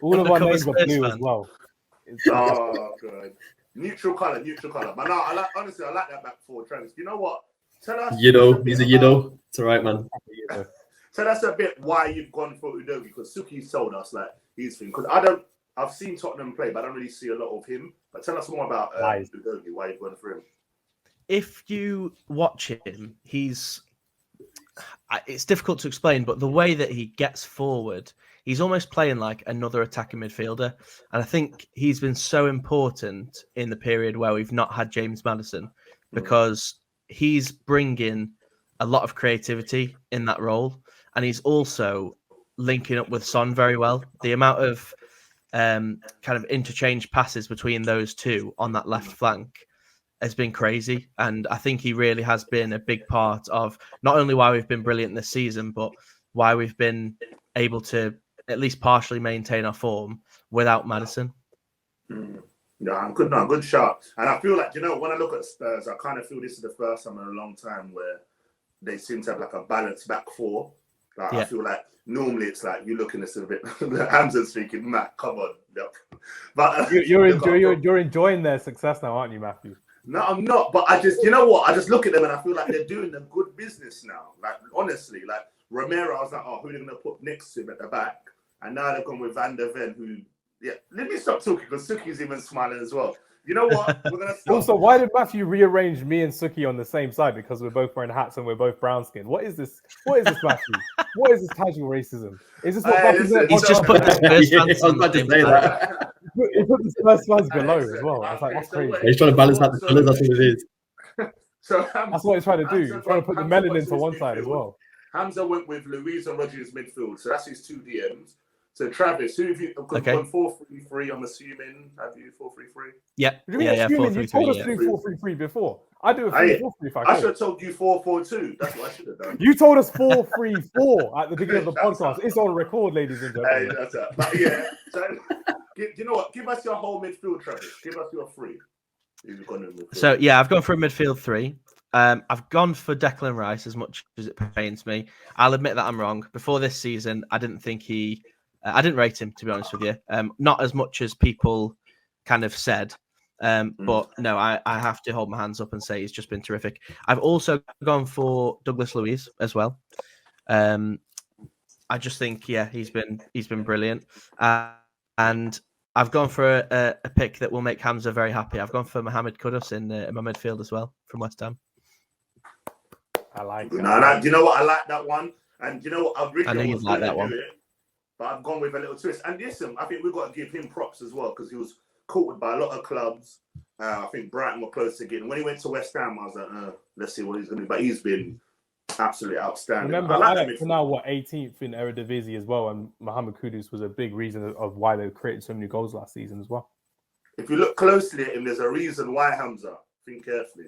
All of our names are blue as well. Oh, good. Neutral color. But no, honestly, I like that back four, Travis. You know what? Tell us. He's a It's all right, man. Tell us a bit why you've gone for Udogie, because Suki told us like his thing. Because I've seen Tottenham play, but I don't really see a lot of him. But tell us more about Udogie, why you've gone for him. If you watch him, it's difficult to explain, but the way that he gets forward, he's almost playing like another attacking midfielder. And I think he's been so important in the period where we've not had James Maddison, because he's bringing a lot of creativity in that role. And he's also linking up with Son very well. The amount of kind of interchange passes between those two on that left flank has been crazy. And I think he really has been a big part of not only why we've been brilliant this season, but why we've been able to at least partially maintain our form without Maddison. Yeah, good shot. And I feel like, when I look at Spurs, I kind of feel this is the first time in a long time where they seem to have like a balanced back four. Like, I feel like normally it's like you're looking at this a bit. Hamza's thinking, Matt, come on. Yep. But you're enjoying their success now, aren't you, Matthew? No, I'm not. But I just, you know what? I just look at them and I feel like they're doing a good business now. Like, honestly, like Romero, I was like, who are they going to put next to him at the back? And now they've gone with Van der Ven, who, let me stop talking because Suki's even smiling as well. You know what? We're going to stop. Also, why did Matthew rearrange me and Suki on the same side? Because we're both wearing hats and we're both brown skinned. What is this? Matthew? What is this casual racism? Is this what he's just put the Spurs fans on the same side. He put the Spurs fans below as well. I was like, that's crazy. He's trying to balance out the colours. That's what it is. So that's what he's trying to do. He's trying to put the melanin to one side as well. Hamza went with Luiz and Rodgers midfield. So that's his two DMs. So Travis, who have you gone 4-3-3? I'm assuming. Have you 4-3-3? Yeah. Yeah. 4-3-3. You told us to do 4-3-3 before. I do a 3-4-3 if I could. I should have told you 4-4-2. That's what I should have done. You told us 4-3-4 at the beginning of the podcast. It's on record, ladies and gentlemen. Hey, that's it. But yeah. So, you know what? Give us your whole midfield, Travis. Give us your three. So yeah, I've gone for a midfield three. I've gone for Declan Rice as much as it pains me. I'll admit that I'm wrong. Before this season, I didn't rate him, to be honest with you. Not as much as people kind of said. But no, I have to hold my hands up and say he's just been terrific. I've also gone for Douglas Luiz as well. I just think, he's been brilliant. And I've gone for a pick that will make Hamza very happy. I've gone for Mohamed Kudus in my midfield as well from West Ham. I like that. No, you know what? I like that one. And you know what? I know you'd like that one. But I've gone with a little twist. And listen, I think we've got to give him props as well because he was courted by a lot of clubs. I think Brighton were close to getting. When he went to West Ham, I was like, let's see what he's going to do. But he's been absolutely outstanding. Remember, Alex now 18th in Eredivisie as well, and Mohamed Kudus was a big reason of why they created so many goals last season as well. If you look closely at him, there's a reason why, Hamza. Think carefully.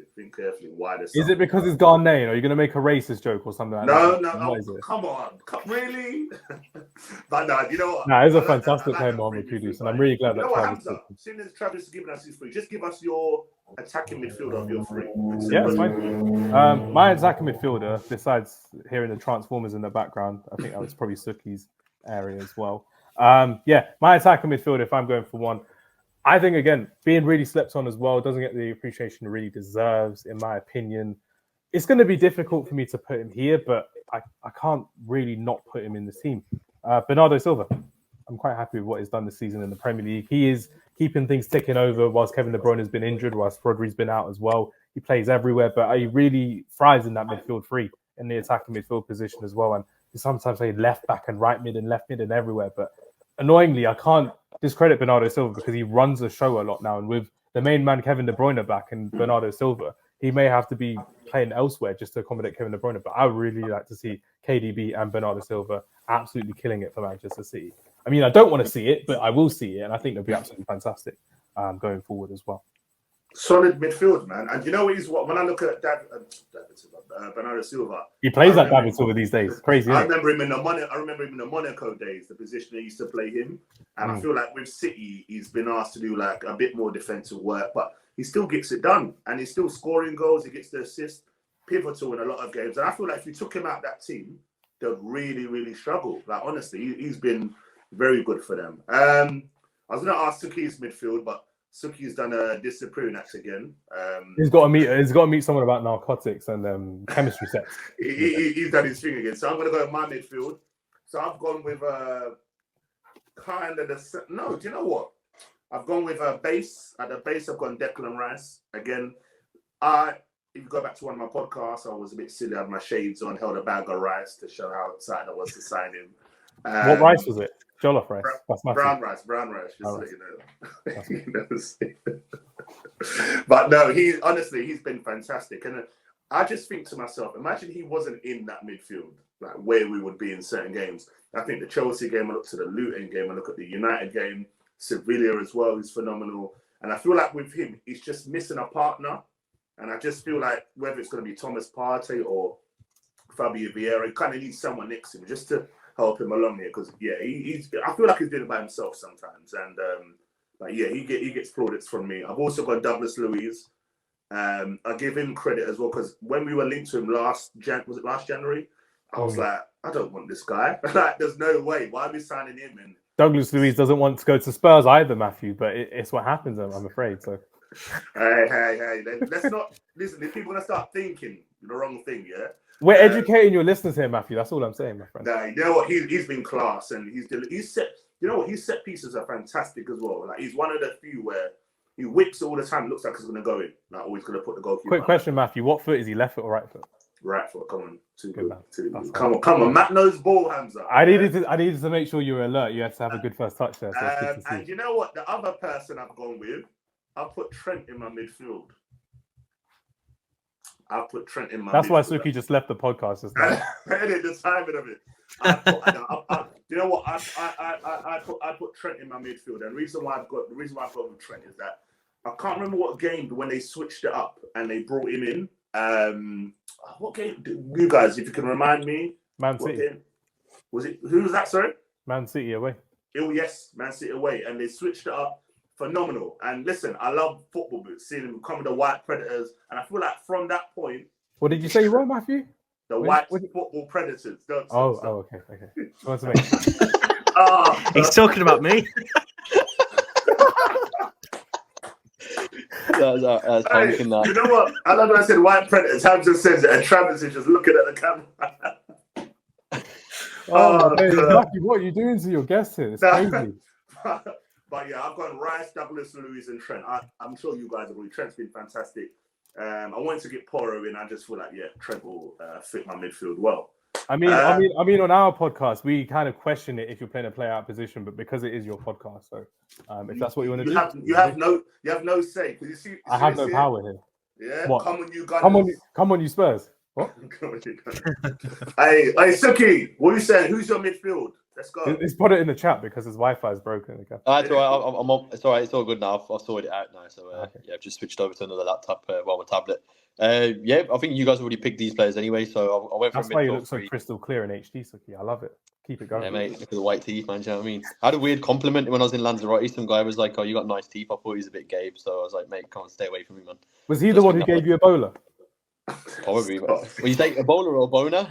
Why this? Is it because it's Ghanaian? Are you going to make a racist joke or something like that? No. Come on. Really? But no, you know what? No, it's a fantastic player, Mohamed Kudus, and I'm really glad that Travis. Seeing as Travis is giving us his three, just give us your attacking midfielder of your three. Yeah, it's fine. My attacking midfielder, besides hearing the Transformers in the background, I think that was probably Suki's area as well. Yeah, my attacking midfield, if I'm going for one, I think, again, being really slept on as well, doesn't get the appreciation it really deserves, in my opinion. It's going to be difficult for me to put him here, but I can't really not put him in the team. Bernardo Silva. I'm quite happy with what he's done this season in the Premier League. He is keeping things ticking over whilst Kevin De Bruyne has been injured, whilst Rodri's been out as well. He plays everywhere, but he really thrives in that midfield three, in the attacking midfield position as well. And he sometimes play left back and right mid and left mid and everywhere. But annoyingly, I can't discredit Bernardo Silva because he runs the show a lot now. And with the main man, Kevin De Bruyne, back and Bernardo Silva, he may have to be playing elsewhere just to accommodate Kevin De Bruyne. But I would really like to see KDB and Bernardo Silva absolutely killing it for Manchester City. I mean, I don't want to see it, but I will see it. And I think it'll be absolutely fantastic going forward as well. Solid midfield, man. And you know what? When I look at Bernardo Silva, he plays like David Silva these days. Crazy. I remember him in the Monaco days, the position they used to play him. And I feel like with City, he's been asked to do like a bit more defensive work, but he still gets it done, and he's still scoring goals. He gets the assist, pivotal in a lot of games. And I feel like if you took him out that team, they'd really, really struggle. Like honestly, he's been very good for them. I was going to ask Suki's midfield, but Suki's done a disappearing act again. He's got to meet someone about narcotics and chemistry sets. He's done his thing again. So I'm going to go with my midfield. So I've gone with do you know what? I've gone with a base. At the base, I've gone Declan Rice again. If you go back to one of my podcasts, I was a bit silly. I had my shades on, held a bag of rice to show how excited I was to sign him. What rice was it? Jollof rice. Brown rice. Just to let you know. But no, he's been fantastic. And I just think to myself, imagine he wasn't in that midfield, like where we would be in certain games. I think the Chelsea game, I look to the Luton game, I look at the United game, Sevilla as well, he's phenomenal. And I feel like with him, he's just missing a partner. And I just feel like whether it's going to be Thomas Partey or Fabio Vieira, he kind of needs someone next to him just to help him along here. Because, yeah, I feel like he's doing it by himself sometimes. And, but yeah, he gets plaudits from me. I've also got Douglas Luiz. I give him credit as well because when we were linked to him last January? I was like, I don't want this guy. Like, there's no way. Why are we signing him? And Douglas Luiz doesn't want to go to Spurs either, Matthew, but it's what happens, I'm afraid. So, hey, let's not listen. If people are gonna start thinking the wrong thing, yeah, we're educating your listeners here, Matthew. That's all I'm saying, my friend. Nah, you know what? He's been class, and he's set. You know what? His set pieces are fantastic as well. Like he's one of the few where he whips all the time. Looks like he's gonna go in. Like always gonna put the goalkeeper. Quick question, Matthew. What foot is he? Left foot or right foot? Right foot. Come on, too good. Come on. Matt knows ball, Hamza. I needed to make sure you were alert. You had to have a good first touch there. So and you know what? The other person I've gone with, I've put Trent in my midfield. That's why Suki just left the podcast just now. The timing of it. You know what? I put Trent in my midfield, and the reason why I've gone with Trent is that I can't remember what game when they switched it up and they brought him in. What game? You guys, if you can remind me. Man City. Game? Was it? Who was that? Sorry. Man City away. Oh yes, Man City away, and they switched it up. Phenomenal. And listen, I love football boots, seeing them come with the white predators, and I feel like from that point. What did you say you were, Matthew? The football predators. Okay. I want to make He's talking about me. That's hey, you know what? I love when I said white predators. Hamza says it, and Travis is just looking at the camera. Matthew, what are you doing to your guests here? It's crazy. But yeah, I've gone Rice, Douglas Luiz, and Trent. I'm sure you guys agree. Trent's been fantastic. I wanted to get Porro in. I just feel like Trent will fit my midfield well. I mean, on our podcast, we kind of question it if you're playing a play-out position, but because it is your podcast, so if that's what you want to do, you have no say. Because you see, I have no power here. Yeah, what? Come on, you guys. Come on, you Spurs. What? Hey, Suki, what are you saying? Who's your midfield? Let's go. Let's put it in the chat because his Wi-Fi is broken. Okay. It's all right. I'm on. It's all right. It's all good now. I've sorted it out now. So yeah, I've just switched over to another laptop, my tablet. Yeah, I think you guys already picked these players anyway. So I went for. That's why you look so crystal clear in HD, Suki. I love it. Keep it going. Yeah, mate. Look at the white teeth, man. Do you know what I mean? I had a weird compliment when I was in Lanzarote. Some guy was like, "Oh, you got nice teeth." I thought he was a bit Gabe, so I was like, "Mate, come on, stay away from me, man." Was he the one who gave you Ebola? Probably. Will you take Ebola or a boner?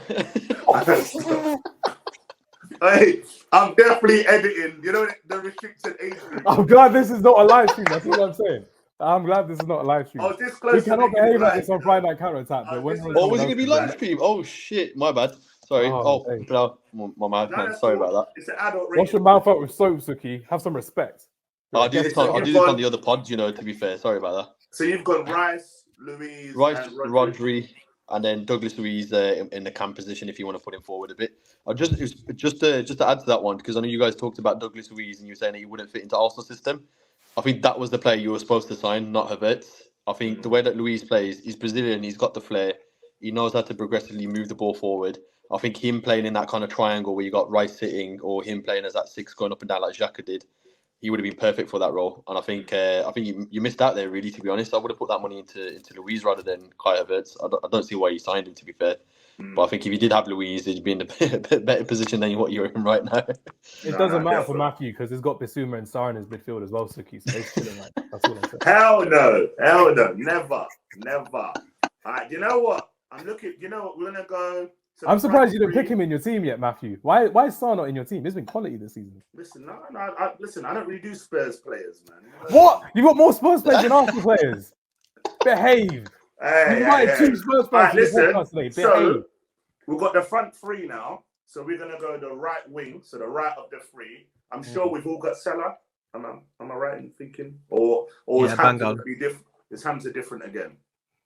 Hey, I'm definitely editing. You know the restricted age group. I'm glad this is not a live stream. That's what I'm saying. I'm glad this is not a live I stream. was this close We to cannot making it behave like live, this on you know? Friday Night Counter Attack. But when this we're was- Oh, was it someone gonna be else, live stream? Oh shit, my bad. Sorry. Oh, Oh, hey. no, my mouth, No, man. that's Sorry all. about that. It's an adult wash your rated. mouth out with soap, Suki. Have some respect. I'll do this So on you've got- the other pods, you know, to be fair. Sorry about that. So you've got Rice, Louise, Rice, and Rodri. Rodri, and then Douglas Luiz in the cam position if you want to put him forward a bit. Just to add to that one, because I know you guys talked about Douglas Luiz and you were saying that he wouldn't fit into Arsenal system. I think that was the player you were supposed to sign, not Havertz. I think the way that Luiz plays, he's Brazilian, he's got the flair, he knows how to progressively move the ball forward. I think him playing in that kind of triangle where you got Rice sitting, or him playing as that 6 going up and down like Xhaka did, he would have been perfect for that role. And I think you missed out there, really, to be honest. I would have put that money into Luiz rather than Kai Havertz. I don't see why you signed him, to be fair. But I think if you did have Luiz, he'd be in a better position than what you're in right now. It doesn't matter for Matthew because he's got Bissouma and Sarr in his midfield as well, Suki. So he's chilling, right? That's all I'm saying. Hell no, never. All right, you know what? I'm looking. You know what? We're gonna go. I'm surprised you didn't pick him in your team yet, Matthew. Why is Sarr not in your team? He's been quality this season. Listen, I don't really do Spurs players, man. What? You got more Spurs players than Arsenal players? Behave. Hey, You invited 2 Spurs All right, players to the listen. podcast today. Behave. So we've got the front 3 now. So we're gonna go the right wing. So the right of the 3. I'm sure we've all got Salah. Am I right in thinking? Or is Hamza gonna be different? Is Hamza different again?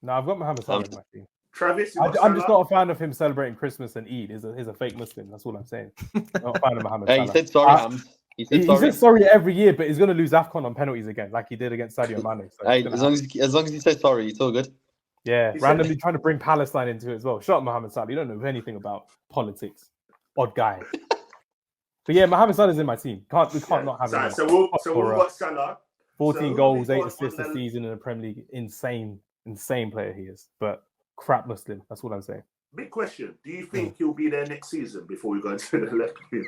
No, I've got Mohamed Salah in my team. Travis, I'm just not a fan of him celebrating Christmas and Eid. He's a fake Muslim. That's all I'm saying. Not a fan of Mohamed Salah. Hey, he said sorry, Hams. He said sorry every year, but he's going to lose AFCON on penalties again, like he did against Sadio Mane. So hey, as long as he says sorry, it's all good. Yeah, randomly trying to bring Palestine into it as well. Shut up, Mohamed Salah. You don't know anything about politics. Odd guy. But yeah, Mohamed Salah's in my team. We can't not have him. So we've got Salah. 14 goals, 8 assists a season in the Premier League. Insane player he is. But crap Muslim. That's what I'm saying. Big question. Do you think he'll be there next season before we go into the left field?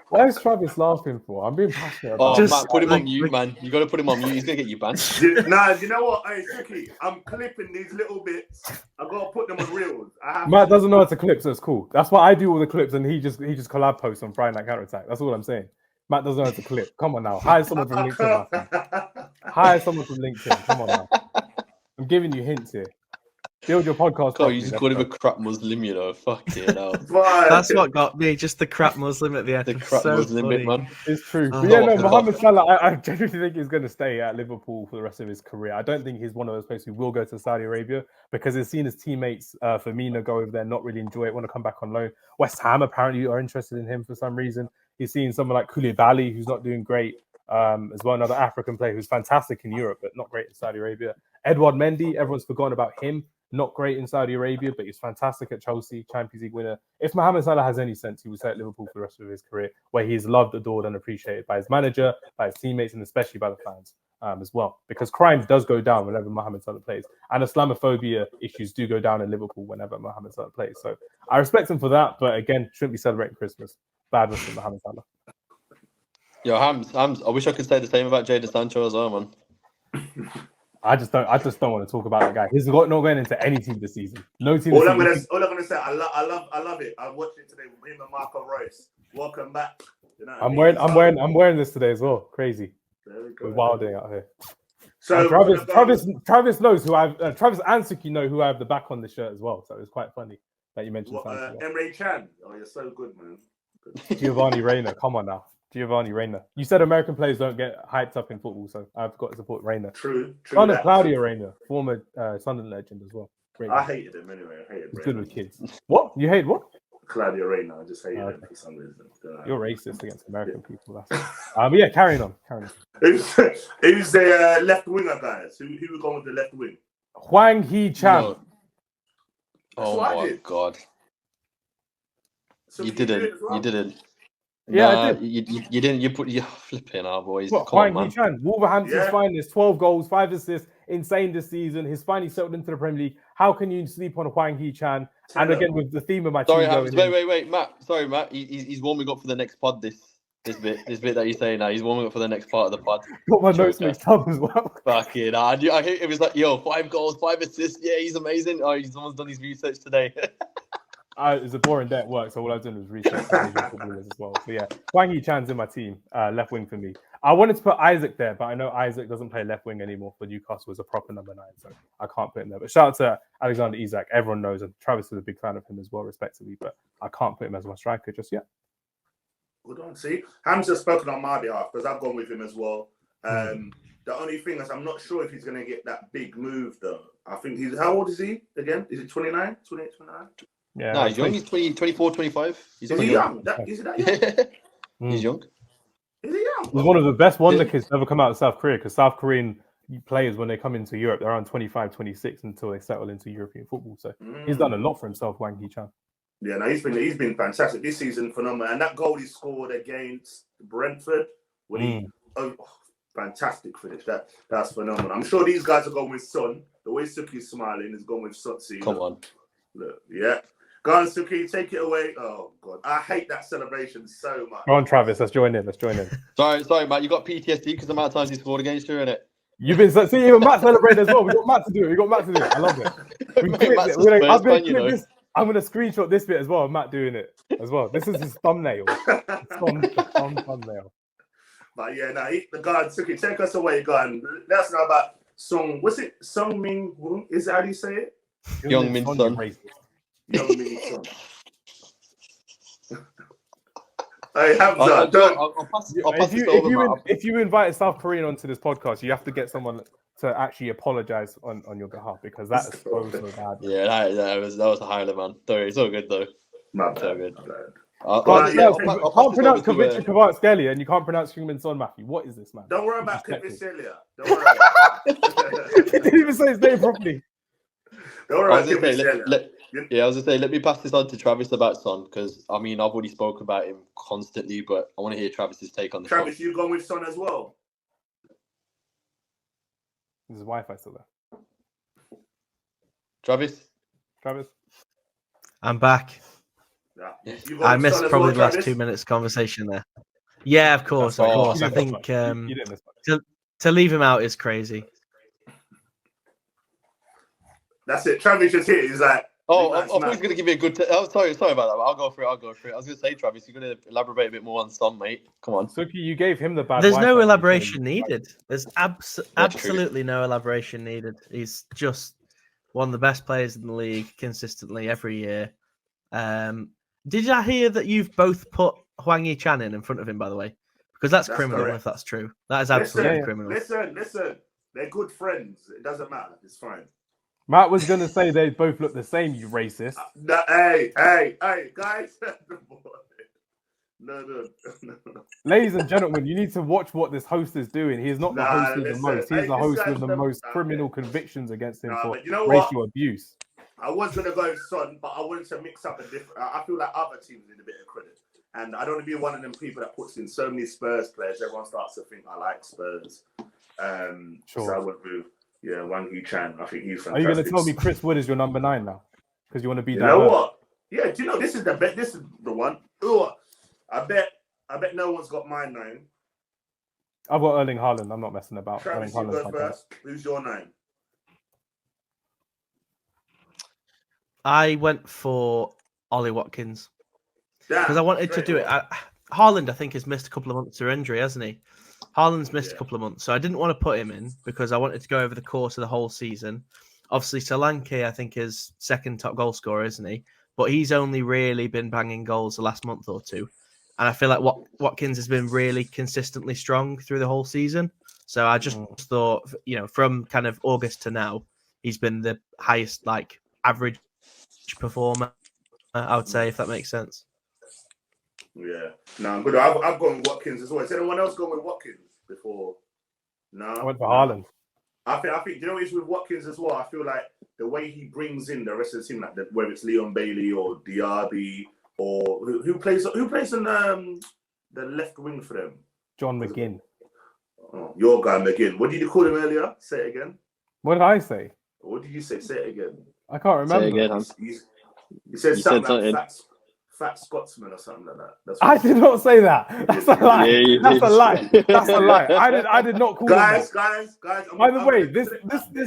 Why is Travis laughing for? I'm being passionate about it. Matt, put him on mute, man. You got to put him on mute. He's going to get you banned. Nah, you know what? Hey, Suki, I'm clipping these little bits. I got to put them on reels. Matt doesn't know how to clip, so it's cool. That's why I do all the clips, and he just collab posts on Friday Night Counter Attack. That's all I'm saying. Matt doesn't know how to clip. Come on now. Hire someone from LinkedIn. Hire someone from LinkedIn. Come on now. I'm giving you hints here. Build your podcast. Oh, you just called him a crap Muslim, you know. Fuck it, no. That's what got me. Just the crap Muslim at the end. The crap Muslim bit, man. It's true. But yeah, no, Mohamed Salah, I genuinely think he's going to stay at Liverpool for the rest of his career. I don't think he's one of those players who will go to Saudi Arabia because he's seen his teammates, Firmino, go over there, not really enjoy it, want to come back on loan. West Ham apparently are interested in him for some reason. He's seen someone like Koulibaly, who's not doing great, as well, another African player who's fantastic in Europe, but not great in Saudi Arabia. Edouard Mendy, everyone's forgotten about him. Not great in Saudi Arabia, but he's fantastic at Chelsea, Champions League winner. If Mohamed Salah has any sense, he will stay at Liverpool for the rest of his career, where he's loved, adored, and appreciated by his manager, by his teammates, and especially by the fans as well. Because crime does go down whenever Mohamed Salah plays, and Islamophobia issues do go down in Liverpool whenever Mohamed Salah plays. So I respect him for that, but again, shouldn't be celebrating Christmas. Bad Muslim Mohamed Salah. Yo, Hams, I wish I could say the same about Jadon Sancho as well, man. I just don't want to talk about that guy. He's not going into any team this season. No team. All I'm gonna say, I love it. I watched it today with him and Marco Reus. Welcome back. You know, I'm wearing this today as well. Crazy. We're wilding out here. So Travis knows who I've Travis and Suki know who I have the back on the shirt as well. So it's quite funny that you mentioned Emre Can. Oh, you're so good, man. Giovanni Reina. Come on now. Giovanni Reina. You said American players don't get hyped up in football, so I've got to support Reina. True. Son of Claudio Reina, former Sunderland legend as well. Great. I hated him anyway. He's good with kids. What? You hate what? Claudio Reina. I just hated him for some reason. You're racist against American people. But yeah, carrying on. Who's the left winger, guys? Who we going with the left wing? Hwang Hee-chan. No. Oh my god. So you didn't. Yeah, nah, I did. You didn't. You put flipping our boys. What, Hwang Hee-chan, Wolverhampton's finest, 12 goals, 5 assists, insane this season. He's finally settled into the Premier League. How can you sleep on Hwang Hee-chan? And again, with the theme of my team. Wait, Matt. Sorry, Matt. He's warming up for the next pod. This bit that you're saying now. He's warming up for the next part of the pod. Got my notes mixed up as well. Fucking, I it was like, 5 goals, 5 assists. Yeah, he's amazing. Oh, someone's done his research today. It's a boring day at work, so all I was doing was researching Asian footballers as well. So yeah, Hwang Hee-chan's in my team, left wing for me. I wanted to put Isaac there, but I know Isaac doesn't play left wing anymore for Newcastle as a proper number 9, so I can't put him there. But shout out to Alexander Isak, everyone knows, and Travis is a big fan of him as well, respectively. But I can't put him as my striker just yet. Good on. See, Hamza's spoken on my behalf because I've gone with him as well. The only thing is, I'm not sure if he's going to get that big move though. I think he's, how old is he again? Is it 29, 28, 29? Yeah, No, he's young. He's 24, 25. He's Is he young? Is he that young? He's young. Is he young? He's one of the best wonder kids to ever come out of South Korea, because South Korean players, when they come into Europe, they're around 25, 26 until they settle into European football. So he's done a lot for himself, Hwang Hee-chan. Yeah, no, he's been fantastic this season, phenomenal. And that goal he scored against Brentford, when he fantastic finish. That's phenomenal. I'm sure these guys are going with Son. The way Suki's smiling is going with Son. See, Come on. Look, yeah. Go on, Suki, take it away. Oh God, I hate that celebration so much. Go on, Travis. Let's join in. Sorry, Matt. You got PTSD because the amount of times he scored against you, innit? You've been see even Matt celebrating as well. We got Matt to do it. I love it. We Mate, clipped Matt's it. a Spurs fan, you know. I'm gonna screenshot this bit as well. Matt doing it as well. This is his thumbnail. Thumbnail. But yeah, no, the guy Suki, take us away, go on. Let us know about Song. What's it? Song Min Woon? Is that how you say it? Young Min Son. Young Min Son. Hey, Hamza, if you invite a South Korean onto this podcast, you have to get someone to actually apologize on your behalf, because that is so bad. Yeah, that was a highlight, man. Sorry, it's all good though. So good. I'll can't pronounce Kovic Kvaratskhelia and you can't pronounce Heung-min Son, Matthew. What is this, man? Don't worry about Kvaratskhelia. Don't worry about it. He didn't even say his name properly. Don't worry about Kvaratskhelia. Yeah, I was gonna say, let me pass this on to Travis about Son, because I mean I've already spoken about him constantly, but I want to hear Travis's take on the Travis, Son. you gone with Son as well? Is his Wi-Fi still there? Travis? I'm back. Yeah. I missed probably the last 2 minutes conversation there. Yeah, of course. I think to leave him out is crazy. That's it. Travis just hit. He's like, I thought he was going to give me a good... sorry about that. I'll go for it. I was going to say, Travis, you're going to elaborate a bit more on Son, mate. Come on. Suki, you gave him the bad... There's no elaboration needed. There's absolutely no elaboration needed. He's just one of the best players in the league consistently every year. Did I hear that you've both put Hwang Hee-chan in front of him, by the way? Because that's criminal, correct. if that's true. That is absolutely criminal. Listen. They're good friends. It doesn't matter. It's fine. Matt was going to say they both look the same, you racist. Hey, guys. No. Ladies and gentlemen, you need to watch what this host is doing. He is not the host with the most. He's the host with the most criminal convictions against him for racial abuse. I was going to go with Son, but I wanted to mix up a different... I feel like other teams need a bit of credit. And I don't want to be one of them people that puts in so many Spurs players. Everyone starts to think I like Spurs. Sure. So I went with... Yeah, Hwang Hee-chan. I think he's fantastic. Are you going to tell me Chris Wood is your number 9 now? Because you want to be You know what? Yeah, do you know this is the bet? This is the one. Ooh, I bet no one's got my 9. I've got Erling Haaland. I'm not messing about. Travis, you go first. Who's your 9? I went for Ollie Watkins because I wanted to do it. Haaland, I think, has missed a couple of months through injury, hasn't he? Haaland's missed a couple of months, so I didn't want to put him in because I wanted to go over the course of the whole season. Obviously, Solanke, I think, is second top goal scorer, isn't he? But he's only really been banging goals the last month or two. And I feel like Watkins has been really consistently strong through the whole season. So I just thought, from kind of August to now, he's been the highest, average performer, I would say, if that makes sense. Yeah. No, I'm good. I've gone with Watkins as well. Has anyone else gone with Watkins before? No. I went for Haaland. I think, it's with Watkins as well. I feel like the way he brings in the rest of the team, whether it's Leon Bailey or Diaby or who plays in the left wing for them? John McGinn. Oh, your guy McGinn. What did you call him earlier? Say it again. What did I say? What did you say? Say it again. I can't remember. Say it again, you said something like fat Scotsman or something like that. I did not say that. That's a lie. Yeah, That's a lie. That's a lie. I did not call guys. By the way, this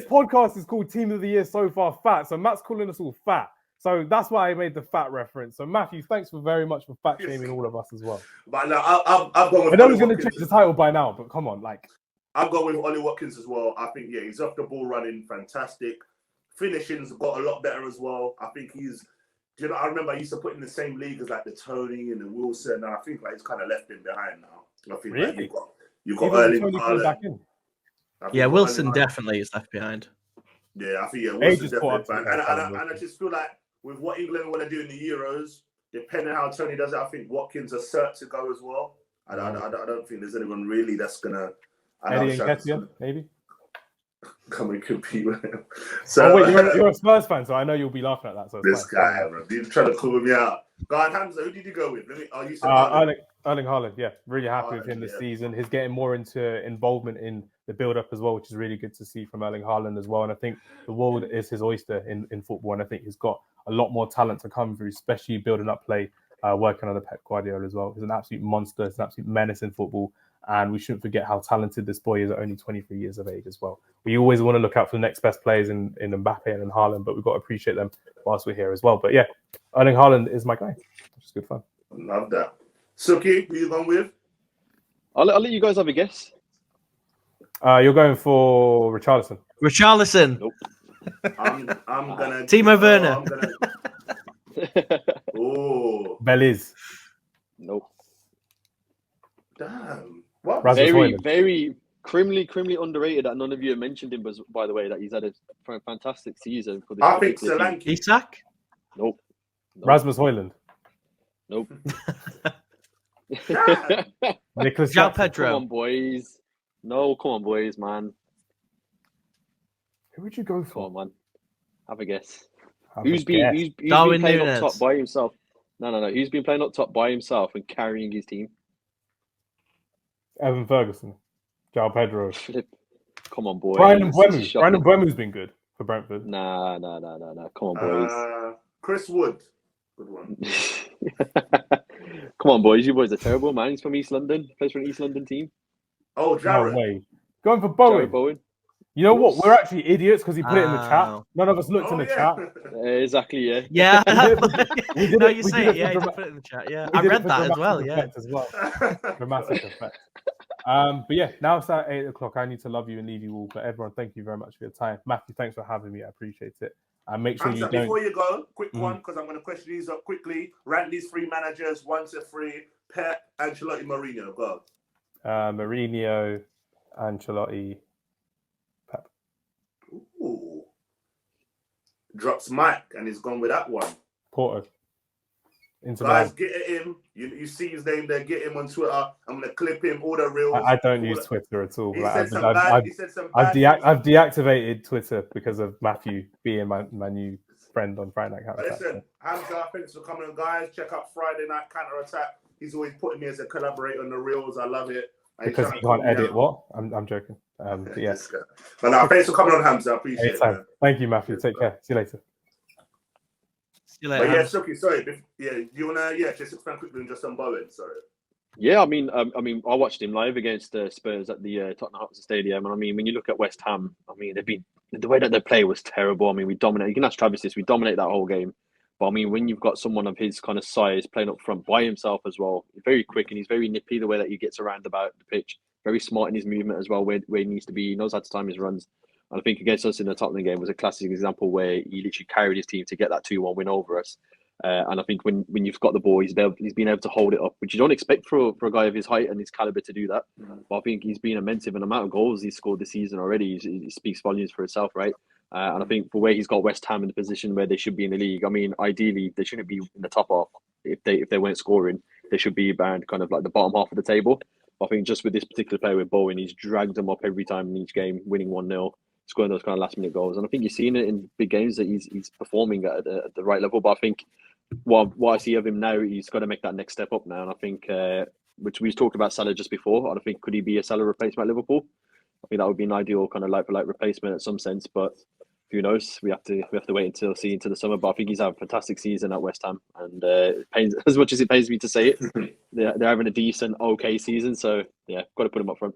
podcast is called Team of the Year So Far Fat. So Matt's calling us all fat. So that's why I made the fat reference. So Matthew, thanks very much for fat shaming all of us as well. But no, I've gone with I know Ollie he's going to Watkins. change the title by now, but come on, like. I've gone with Ollie Watkins as well. I think, he's off the ball running, fantastic. Finishing's got a lot better as well. I think I remember I used to put in the same league as like the Tony and the Wilson, and I think like he's kind of left him behind now. I think Really? like you've got Even Erling Tony coming back in. Yeah, Wilson definitely is left behind. Yeah, I think Age Wilson's is definitely caught up to behind. him, And I just feel like with what England want to do in the Euros, depending on how Tony does it, I think Watkins is cert to go as well. I don't think there's anyone really that's gonna. Eddie Nketiah, maybe. Come and compete with him. So wait, you're a Spurs fan, so I know you'll be laughing at that. So this guy, bro, you're trying to call me out. Go on, Hamza, who did you go with? You said Erling Haaland, yeah, really happy with him this season. He's getting more into involvement in the build-up as well, which is really good to see from Erling Haaland as well. And I think the world is his oyster in football, and I think he's got a lot more talent to come through, especially building up play, working under Pep Guardiola as well. He's an absolute monster, he's an absolute menace in football. And we shouldn't forget how talented this boy is at only 23 years of age as well. We always want to look out for the next best players in Mbappe and in Haaland, but we've got to appreciate them whilst we're here as well. But yeah, Erling Haaland is my guy, which is good fun. Love that. Suki, who you going with? I'll let you guys have a guess. You're going for Richarlison. Richarlison. Nope. I'm gonna Timo Werner. Oh, Belize. Nope. Damn. What? Rasmus Very, Højlund. very criminally underrated that none of you have mentioned him, by the way, that he's had a fantastic season for this. I think particular team. Solanke. Isak. Nope. Rasmus Højlund. Nope. Nicholas João Jackson. Pedro. Come on, boys. No, come on, boys, man. Who would you go Come for? on, man. Have a guess. Have a Who's been guess. Darwin playing Núñez. up top by himself? No. Who's been playing up top by himself and carrying his team? Evan Ferguson. João Pedro. Flip. Come on, boys. Brian This is Mbeumo. shocking. Brian Mbeumo's been good for Brentford. Nah. Come on, boys. Chris Wood. Good one. Come on, boys. You boys are terrible, man. He's from East London. Plays for an East London team. Oh, No Jared. way. Going for Bowen. Jared Bowen. You know what? We're actually idiots because he put it in the chat. Oh. None of us looked in the chat. Exactly, yeah. Yeah. We did No, it- you we say did it. it Yeah, for you drama- put it in the chat. Yeah, We I did it read for that as dramatic well. Yeah. effect as well. Dramatic effect. But yeah, now it's at 8 o'clock. I need to love you and leave you all. But everyone, thank you very much for your time. Matthew, thanks for having me. I appreciate it. And make sure Hamza, you don't. before you go, quick one, because I'm going to question these up quickly. Rank these three managers, 1 to 3. Pep, Ancelotti, Mourinho. Go. Mourinho, Ancelotti, Pep. Ooh. Drops Mike, and he's gone with that one. Porto. Into Guys, Milan. get at him. You see his name there. Get him on Twitter. I'm going to clip him, all the reels. I don't all use the- Twitter at all. He Like, said some bad. He said some I've bad. I've deactivated Twitter because of Matthew being my new friend on Friday Night Counter Attack. Listen, Hamza, thanks for coming on, guys. Check out Friday Night Counter Attack. He's always putting me as a collaborator on the reels. I love it. And he's Because trying he to call can't me edit out. what? I'm joking. But yeah, This guy. But no, thanks for coming on, Hamza. I appreciate it. anytime. Man. Thank you, Matthew. Take care. See you later. See you But later. yeah, Hans. Suki, sorry. Yeah, you wanna just expand quickly on just on Bowen. Sorry. Yeah, I mean, I watched him live against Spurs at the Tottenham Hotspur Stadium, and I mean, when you look at West Ham, I mean, the way that they play was terrible. I mean, we dominate. You can ask Travis this. We dominate that whole game. But I mean, when you've got someone of his kind of size playing up front by himself as well, he's very quick and he's very nippy the way that he gets around about the pitch. Very smart in his movement as well, where he needs to be. He knows how to time his runs. And I think against us in the Tottenham game was a classic example where he literally carried his team to get that 2-1 win over us. And I think when you've got the ball, he's been able to hold it up, which you don't expect for a guy of his height and his caliber to do that. But I think he's been immense in the amount of goals he's scored this season already. He speaks volumes for itself, right? And I think for where he's got West Ham in the position where they should be in the league, I mean, ideally they shouldn't be in the top half. If they weren't scoring, they should be around kind of like the bottom half of the table. But I think just with this particular player with Bowen, he's dragged them up every time in each game, winning 1-0. Scoring those kind of last minute goals, and I think you've seen it in big games that he's performing at the right level. But I think what I see of him now, he's got to make that next step up now. And I think, which we talked about Salah just before, and I think could he be a Salah replacement at Liverpool? I think that would be an ideal kind of like for like replacement in some sense. But who knows? We have to wait until into the summer. But I think he's having a fantastic season at West Ham, and it pains, as much as it pains me to say it, they're having a decent, okay season. So yeah, got to put him up front.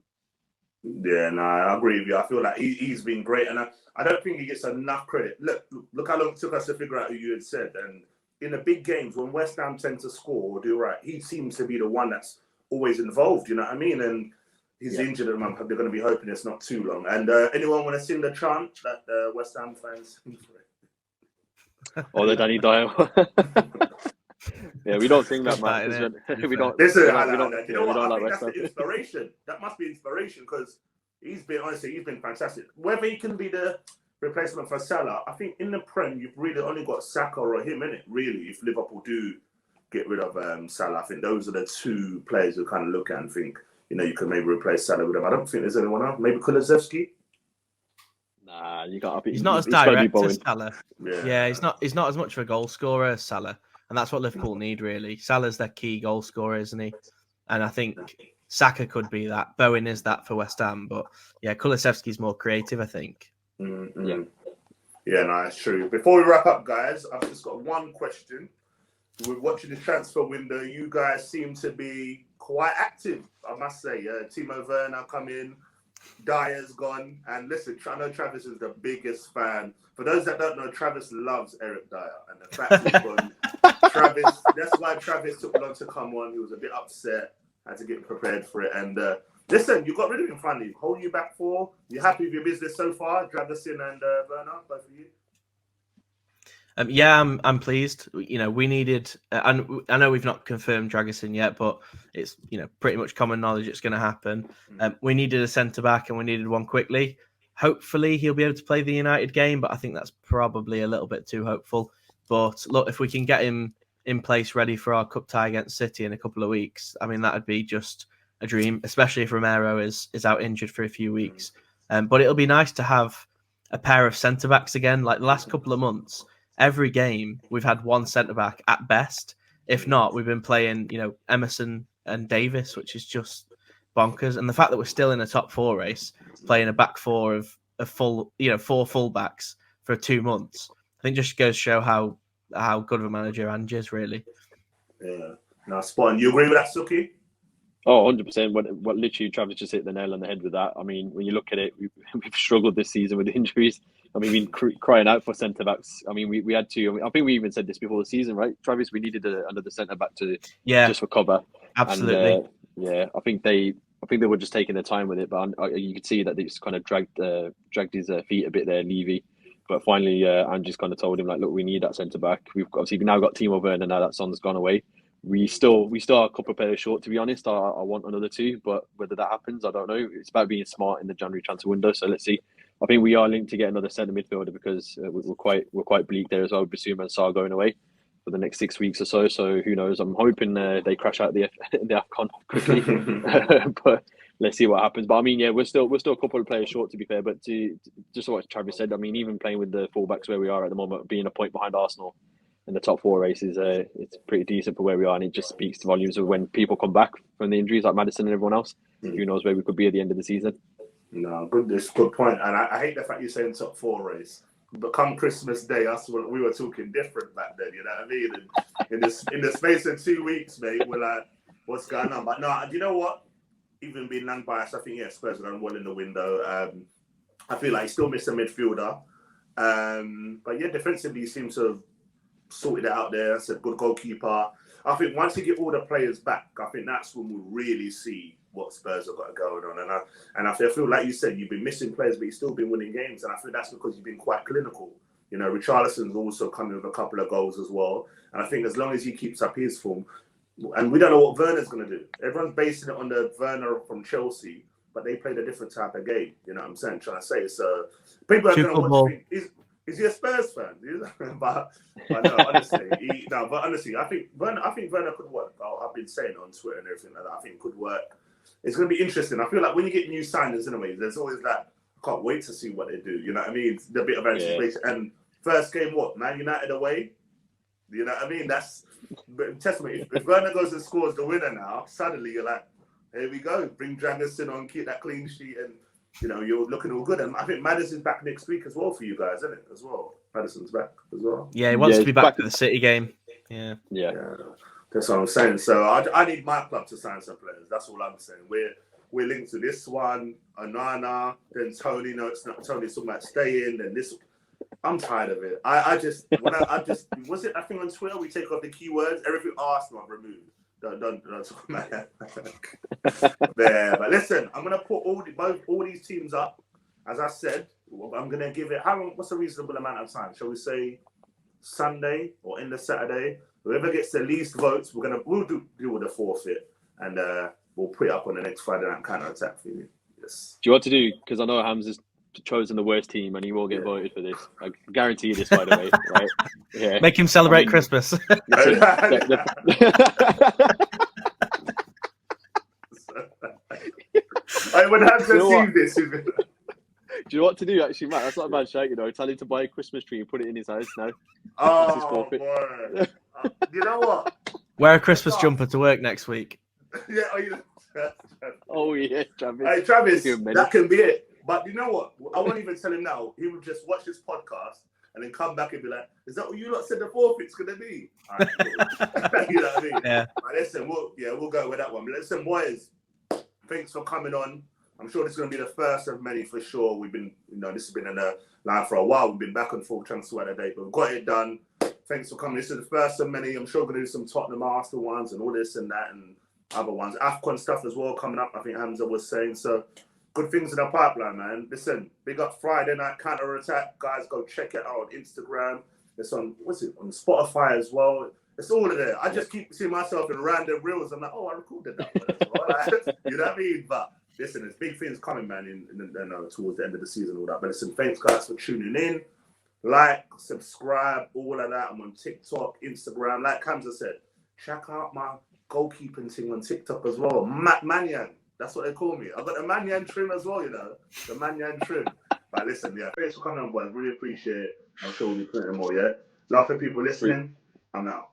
Yeah, no, I agree with you. I feel like he's been great, and I don't think he gets enough credit. Look how long it took us to figure out who you had said. And in the big games, when West Ham tend to score or do right, he seems to be the one that's always involved. You know what I mean? And he's injured, and they're going to be hoping it's not too long. And anyone want to sing the chant that West Ham fans sing for it? Or the Danny Dyer. Yeah, we don't sing that, man. We don't. Listen, we I don't think West that's Ham. the inspiration. That must be inspiration because he's been fantastic. Whether he can be the replacement for Salah, I think in the Prem you've really only got Saka or him in it. Really, if Liverpool do get rid of Salah, I think those are the two players who kind of look at and think, you can maybe replace Salah with him. I don't think there's anyone else. Maybe Kulusevski. Nah, you got. He's not as direct as Salah. Yeah, he's not as much of a goal scorer as Salah, and that's what Liverpool need really. Salah's their key goal scorer, isn't he? And I think Saka could be that. Bowen is that for West Ham, but yeah, Kulusevski's more creative, I think. Mm-hmm. Yeah, no, that's true. Before we wrap up, guys, I've just got one question. We're watching the transfer window. You guys seem to be quite active, I must say. Timo Werner come in, Dyer's gone, and listen, I know Travis is the biggest fan. For those that don't know, Travis loves Eric Dyer, and the fact he's gone, Travis. That's why Travis took long to come on. He was a bit upset, had to get prepared for it, and listen, you got rid of him finally. Hold you back for. You happy with your business so far, Dragusin and Werner, both of you? Yeah, I'm pleased. We needed, and I know we've not confirmed Dragusin yet, but it's pretty much common knowledge it's going to happen. We needed a centre back, and we needed one quickly. Hopefully, he'll be able to play the United game, but I think that's probably a little bit too hopeful. But look, if we can get him in place, ready for our cup tie against City in a couple of weeks, I mean that would be just a dream, especially if Romero is out injured for a few weeks. But it'll be nice to have a pair of centre backs again. Like the last couple of months, every game we've had one centre back at best. If not, we've been playing, Emerson and Davis, which is just bonkers. And the fact that we're still in a top four race, playing a back four of full, 4 fullbacks for 2 months, I think just goes to show how good of a manager Ange is, really. Yeah. No, spot on. You agree with that, Suki? Oh, 100%. What literally Travis just hit the nail on the head with that. I mean, when you look at it, we've struggled this season with injuries. I mean, we've been crying out for centre backs. I mean, we had to. I think we even said this before the season, right, Travis? We needed another centre back to just for cover. Absolutely. And, I think they were just taking their time with it, but you could see that they just kind of dragged his feet a bit there, Levy. But finally, Ange's kind of told him, like, look, we need that centre back. We've now got Timo Werner. Now that Son's gone away. We still are a couple of players short, to be honest. I want another 2, but whether that happens, I don't know. It's about being smart in the January transfer window. So let's see. I think we are linked to get another centre midfielder because we're quite bleak there as well. Bissouma and Sarr going away for the next 6 weeks or so. So who knows? I'm hoping they crash out the AFCON quickly, but let's see what happens. But I mean, yeah, we're still a couple of players short, to be fair. But just what Travis said, I mean, even playing with the fullbacks where we are at the moment, being a point behind Arsenal in the top 4 races, it's pretty decent for where we are, and it just speaks to volumes of when people come back from the injuries, like Maddison and everyone else. Who knows where we could be at the end of the season? No, good point. And I hate the fact you're saying top 4 race. But come Christmas Day, we were talking different back then. You know what I mean? And in the space of 2 weeks, mate, we're like, what's going on? But no, do you know what? Even being non-biased, I think Spurs are going well in the window. I feel like he's still missing a midfielder. But yeah, defensively, he seems to have sorted it out there. That's a good goalkeeper. I think once you get all the players back, I think that's when we'll really see what Spurs have got going on. And I feel like you said, you've been missing players, but you've still been winning games. And I think that's because you've been quite clinical. Richarlison's also coming with a couple of goals as well. And I think as long as he keeps up his form, and we don't know what Werner's going to do. Everyone's basing it on the Werner from Chelsea, but they played a different type of game. You know what I'm saying? Trying to say. So people are going to watch. Is he a Spurs fan? but no, honestly, I think Werner could work. I've been saying it on Twitter and everything like that. I think it could work. It's going to be interesting. I feel like when you get new signings, in a way, there's always that. I can't wait to see what they do. You know what I mean? The bit of anticipation. Yeah. And first game, what? Man United away. You know what I mean? That's testament. If Werner goes and scores the winner now, suddenly you're like, here we go. Bring Dragusin on, keep that clean sheet, and you're looking all good. And I think Maddison's back next week as well for you guys, isn't it? As well, Maddison's back as well. Yeah, he wants to be back for the City game. Yeah. That's what I'm saying. So I need my club to sign some players. That's all I'm saying. We're we're linked to this one, Onana, then Tony. No, it's not Tony. It's talking about staying. Then this. I'm tired of it. I just was it? I think on Twitter we take off the keywords. Everything Arsenal I've removed. Don't talk about that. There, but listen, I'm gonna put all these teams up. As I said, I'm gonna give it. How long? What's a reasonable amount of time? Shall we say Sunday or end of Saturday? Whoever gets the least votes, we'll do with the forfeit, and we'll put it up on the next Friday night counter attack for you. Yes. Do you want to do? Because I know Hams has chosen the worst team, and he will get voted for this. I guarantee you this, by the way. Right? Yeah. Make him celebrate Christmas. I would have to see this. Do you know what to do, actually, Matt? That's not a bad shout, Tell him to buy a Christmas tree and put it in his house now. Oh, boy. You know what? Wear a Christmas jumper to work next week. Yeah. Oh, yeah, Travis. Hey, Travis, that can be it. But you know what? I won't even tell him now. He would just watch this podcast and then come back and be like, is that what you lot said the forfeit's going to be? All right, cool. You know what I mean? Yeah. Right, listen, we'll go with that one. But listen, boys, thanks for coming on. I'm sure this is going to be the first of many for sure. We've been, this has been in the line for a while. We've been back and forth trying to sweat a date, but we've got it done. Thanks for coming. This is the first of many. I'm sure we're going to do some Tottenham Arsenal ones and all this and that and other ones. AFCON stuff as well coming up, I think Hamza was saying. So good things in the pipeline, man. Listen, big up Friday night counter attack. Guys, go check it out on Instagram. It's on, on Spotify as well. It's all of there. I just keep seeing myself in random reels. I'm like, oh, I recorded that one as well. You know what I mean? But listen, there's big things coming, man, in towards the end of the season and all that. But listen, thanks, guys, for tuning in. Like, subscribe, all of that. I'm on TikTok, Instagram. Like Hamza said, check out my goalkeeping thing on TikTok as well. Manyan. That's what they call me. I've got the Manyan trim as well, The Manyan trim. But listen, thanks for coming on, boys. Really appreciate it. I'm sure we'll be putting more, Love for people listening. I'm out.